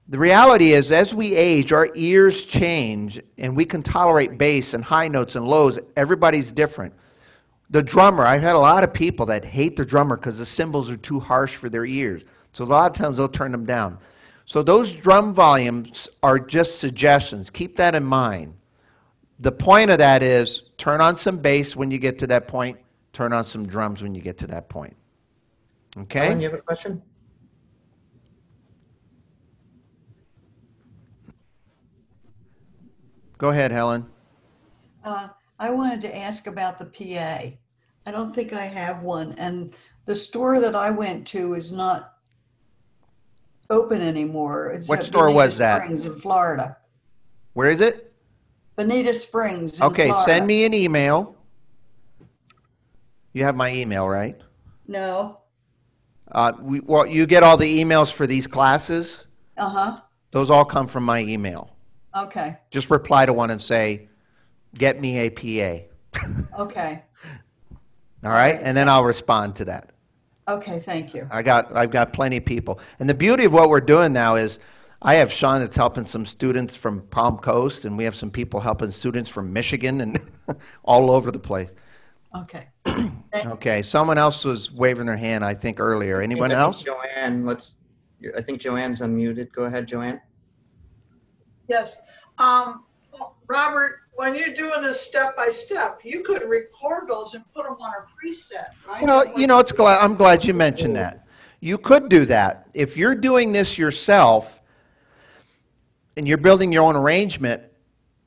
The reality is, as we age, our ears change and we can tolerate bass and high notes and lows. Everybody's different. The drummer, I've had a lot of people that hate the drummer because the cymbals are too harsh for their ears. So a lot of times they'll turn them down. So those drum volumes are just suggestions. Keep that in mind. The point of that is turn on some bass when you get to that point, turn on some drums when you get to that point. Okay? Helen, you have a question? Go ahead, Helen. I wanted to ask about the PA. I don't think I have one, and the store that I went to is not open anymore. It's What at store Bonita was that? Springs in Florida. Where is it? Bonita Springs in Okay, Florida. send me an email. You have my email, right? No. Well, you get all the emails for these classes. Uh-huh. Those all come from my email. Okay. Just reply to one and say, get me a PA. Okay. All right? And then I'll respond to that. Okay, thank you. I've got plenty of people. And the beauty of what we're doing now is I have Sean that's helping some students from Palm Coast, and we have some people helping students from Michigan and all over the place. Okay. Okay, someone else was waving their hand, I think, earlier. Anyone else? Joanne, I think Joanne's unmuted. Go ahead, Joanne. Yes, Robert, when you're doing a step by step, you could record those and put them on a preset, right? Well, you know, I'm glad you mentioned that. You could do that. If you're doing this yourself and you're building your own arrangement,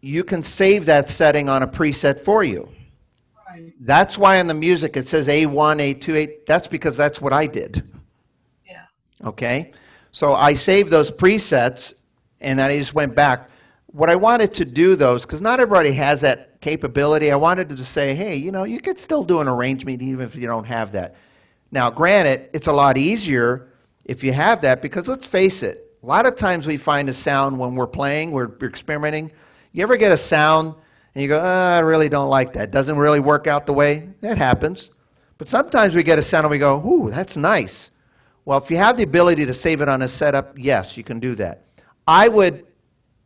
you can save that setting on a preset for you. Right. That's why in the music it says A1, A2, A. That's because that's what I did. Yeah. Okay? So I saved those presets and then I just went back. What I wanted to do, though, is because not everybody has that capability, I wanted to say, hey, you know, you could still do an arrangement even if you don't have that. Now, granted, it's a lot easier if you have that because let's face it, a lot of times we find a sound when we're playing, we're experimenting. You ever get a sound and you go, I really don't like that. Doesn't really work out the way? That happens. But sometimes we get a sound and we go, ooh, that's nice. Well, if you have the ability to save it on a setup, yes, you can do that. I would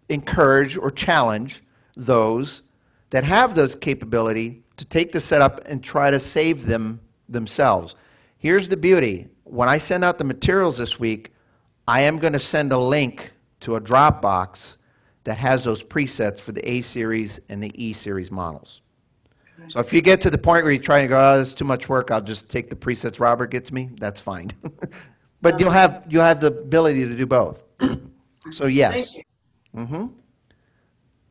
encourage or challenge those that have those capability to take the setup and try to save them themselves. Here's the beauty. When I send out the materials this week, I am going to send a link to a Dropbox that has those presets for the A series and the E series models. So if you get to the point where you try and go, oh, that's too much work, I'll just take the presets Robert gets me, that's fine. But you'll have the ability to do both. So yes. Thank you. Mm-hmm.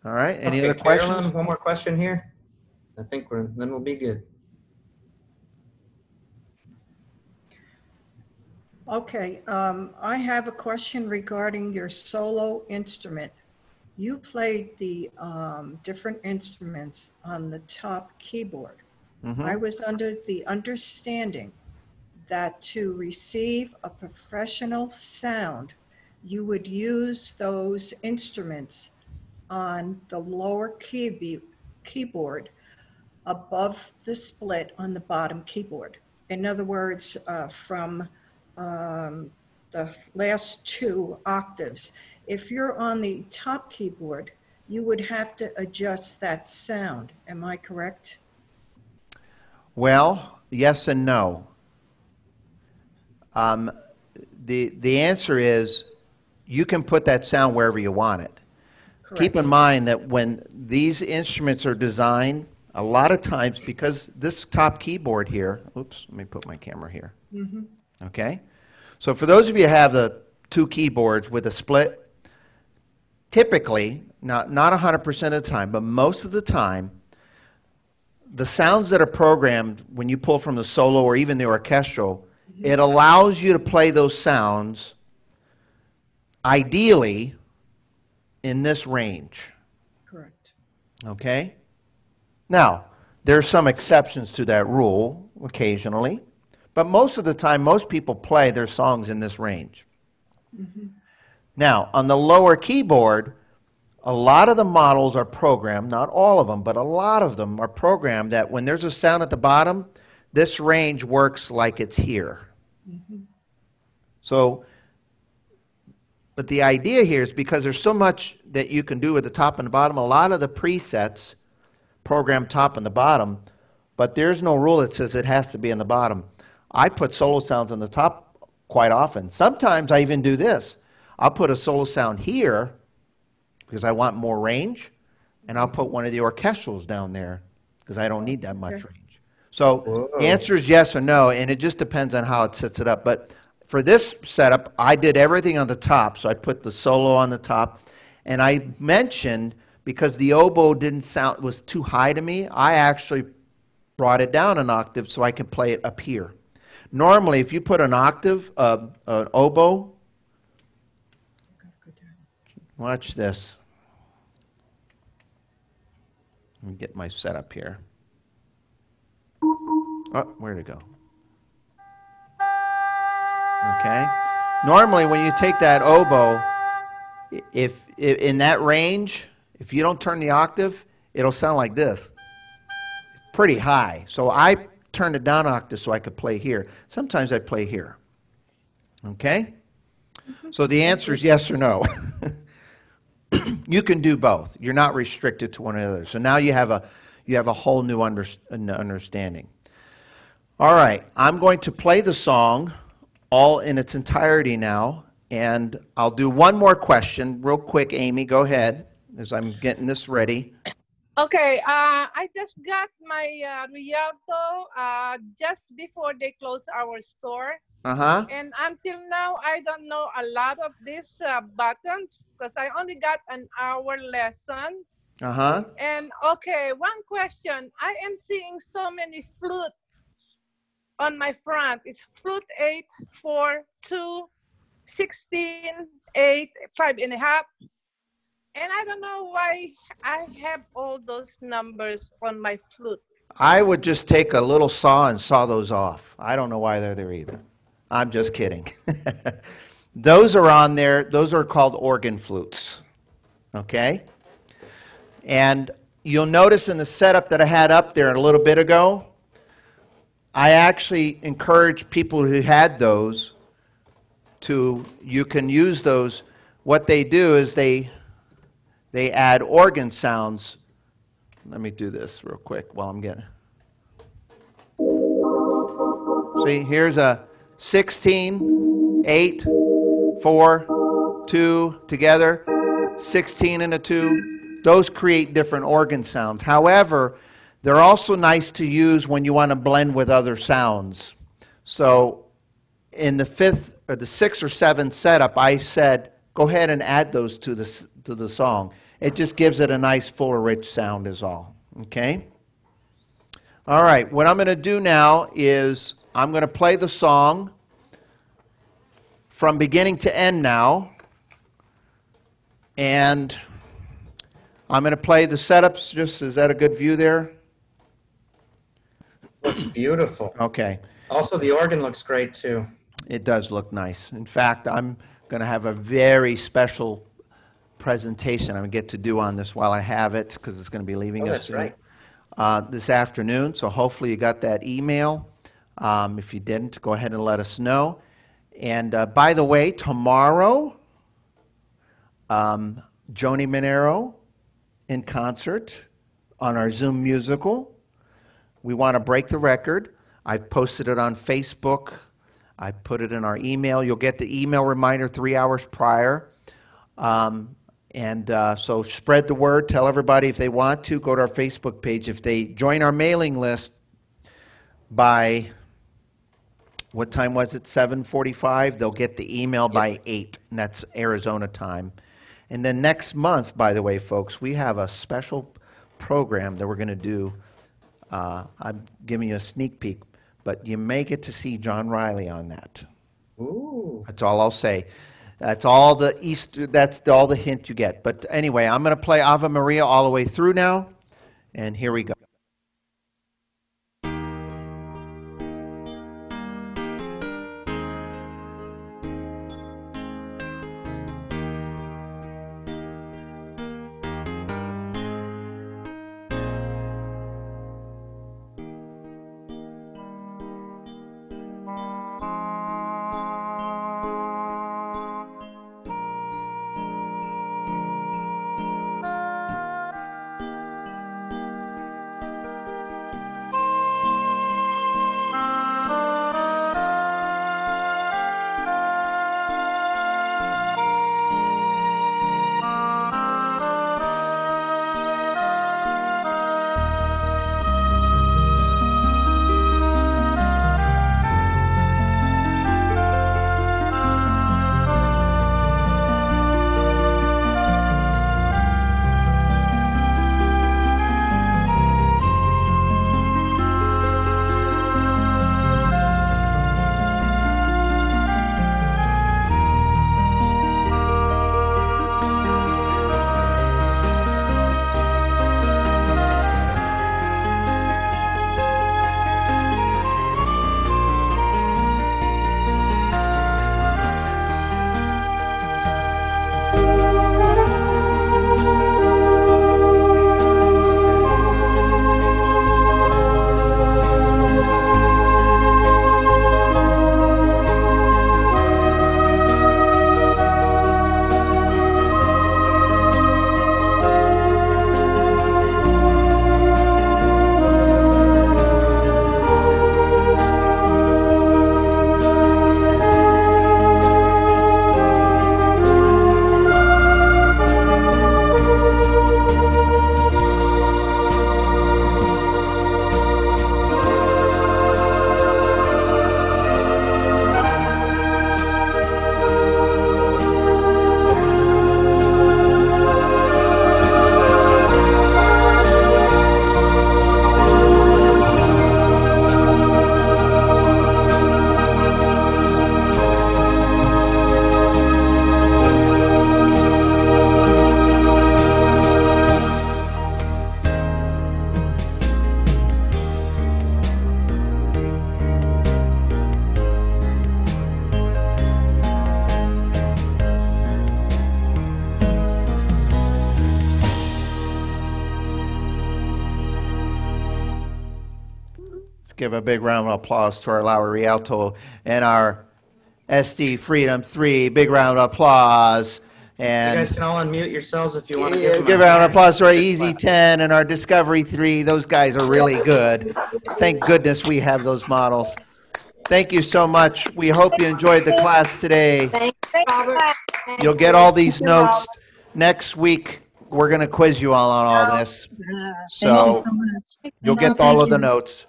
All right. Any Okay, other questions? Carolyn, one more question here. I think then we'll be good. Okay, I have a question regarding your solo instrument. You played the different instruments on the top keyboard. Mm-hmm. I was under the understanding that to receive a professional sound, you would use those instruments on the lower keyboard above the split on the bottom keyboard. In other words, from the last two octaves. If you're on the top keyboard, you would have to adjust that sound. Am I correct? Well, yes and no. The answer is you can put that sound wherever you want it. Correct. Keep in mind that when these instruments are designed, a lot of times, because this top keyboard here, oops, let me put my camera here. Mm-hmm. Okay? So for those of you who have the two keyboards with a split, typically, not 100% of the time, but most of the time, the sounds that are programmed when you pull from the solo or even the orchestral, it allows you to play those sounds ideally in this range. Correct. Okay? Now, there are some exceptions to that rule occasionally, but most of the time, most people play their songs in this range. Mm-hmm. Now, on the lower keyboard, a lot of the models are programmed, not all of them, but a lot of them are programmed that when there's a sound at the bottom, this range works like it's here. Mm-hmm. So, but the idea here is because there's so much that you can do at the top and the bottom, a lot of the presets program top and the bottom, but there's no rule that says it has to be in the bottom. I put solo sounds on the top quite often. Sometimes I even do this. I'll put a solo sound here because I want more range, and I'll put one of the orchestrals down there because I don't need that much range. So Whoa. the answer is yes or no, and it just depends on how it sets it up. But for this setup, I did everything on the top. So I put the solo on the top, and I mentioned because the oboe was too high to me, I actually brought it down an octave so I could play it up here. Normally, if you put an octave, an oboe, watch this. Let me get my setup here. Oh, where'd it go? Okay. Normally, when you take that oboe, if in that range, if you don't turn the octave, it'll sound like this. Pretty high. So I turned it down an octave so I could play here. Sometimes I play here. Okay? So the answer is yes or no. You can do both. You're not restricted to one or the other. So now you have a whole new understanding. All right. I'm going to play the song all in its entirety now, and I'll do one more question real quick. Amy, go ahead. as I'm getting this ready. Okay, I just got my Rialto just before they close our store. Uh-huh. And until now, I don't know a lot of these buttons because I only got an hour lesson. Uh-huh. And okay, one question. I am seeing so many flute on my front. It's flute 8, 4, 2, 16, 8, 5.5. And I don't know why I have all those numbers on my flute. I would just take a little saw and saw those off. I don't know why they're there either. I'm just kidding. Those are on there. Those are called organ flutes. Okay? And you'll notice in the setup that I had up there a little bit ago, I actually encourage people who had those you can use those. What they do is they add organ sounds. Let me do this real quick while I'm getting. See, here's a 16, 8, 4, 2 together, 16 and a 2. Those create different organ sounds. However, they're also nice to use when you want to blend with other sounds. So in the 5th or the 6th or 7th setup, I said, go ahead and add those to the song. It just gives it a nice, full, rich sound is all. Okay? All right, what I'm going to do now is I'm going to play the song from beginning to end now. And I'm going to play the setups. Just, is that a good view there? Looks beautiful. Okay. Also, the organ looks great too. It does look nice. In fact, I'm going to have a very special presentation I'm going to get to do on this while I have it, because it's going to be leaving us That's right. this afternoon. So hopefully you got that email. If you didn't, go ahead and let us know. And by the way, tomorrow, Joni Monero in concert on our Zoom musical. We want to break the record. I've posted it on Facebook. I put it in our email. You'll get the email reminder 3 hours prior. So spread the word. Tell everybody if they want to. Go to our Facebook page. If they join our mailing list by, what time was it, 7:45, they'll get the email by 8, and that's Arizona time. And then next month, by the way, folks, we have a special program that we're going to do. I'm giving you a sneak peek, but you may get to see John Riley on that. Ooh. That's all I'll say. That's all the that's all the hint you get. But anyway, I'm going to play Ave Maria all the way through now, and here we go. give a big round of applause to our Lower Rialto and our Estey Freedom 3. Big round of applause. You And guys can all unmute yourselves if you want to give a round of applause to our Easy 10 and our Discovery 3. Those guys are really good. Thank goodness we have those models. Thank you so much. We hope you enjoyed the class today. Thanks, Robert. You'll get all these notes next week. We're going to quiz you all on all this. Thank you So so much. you'll get Oh, all thank of the you. notes.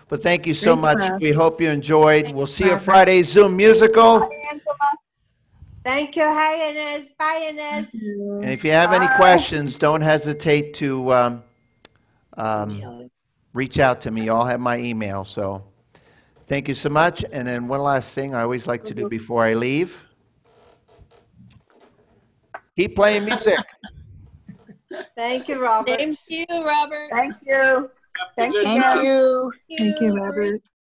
But thank you so Great much. class. We hope you enjoyed. We'll see you Friday's Zoom musical. Thank you. Hi, Inez. Bye, Inez. And if you have any questions, don't hesitate to reach out to me. You all have my email. So thank you so much. And then one last thing I always like to do before I leave. Keep playing music. Thank you, Robert. Thank you, Robert. Thank you. Thank you. Thank you, Robert.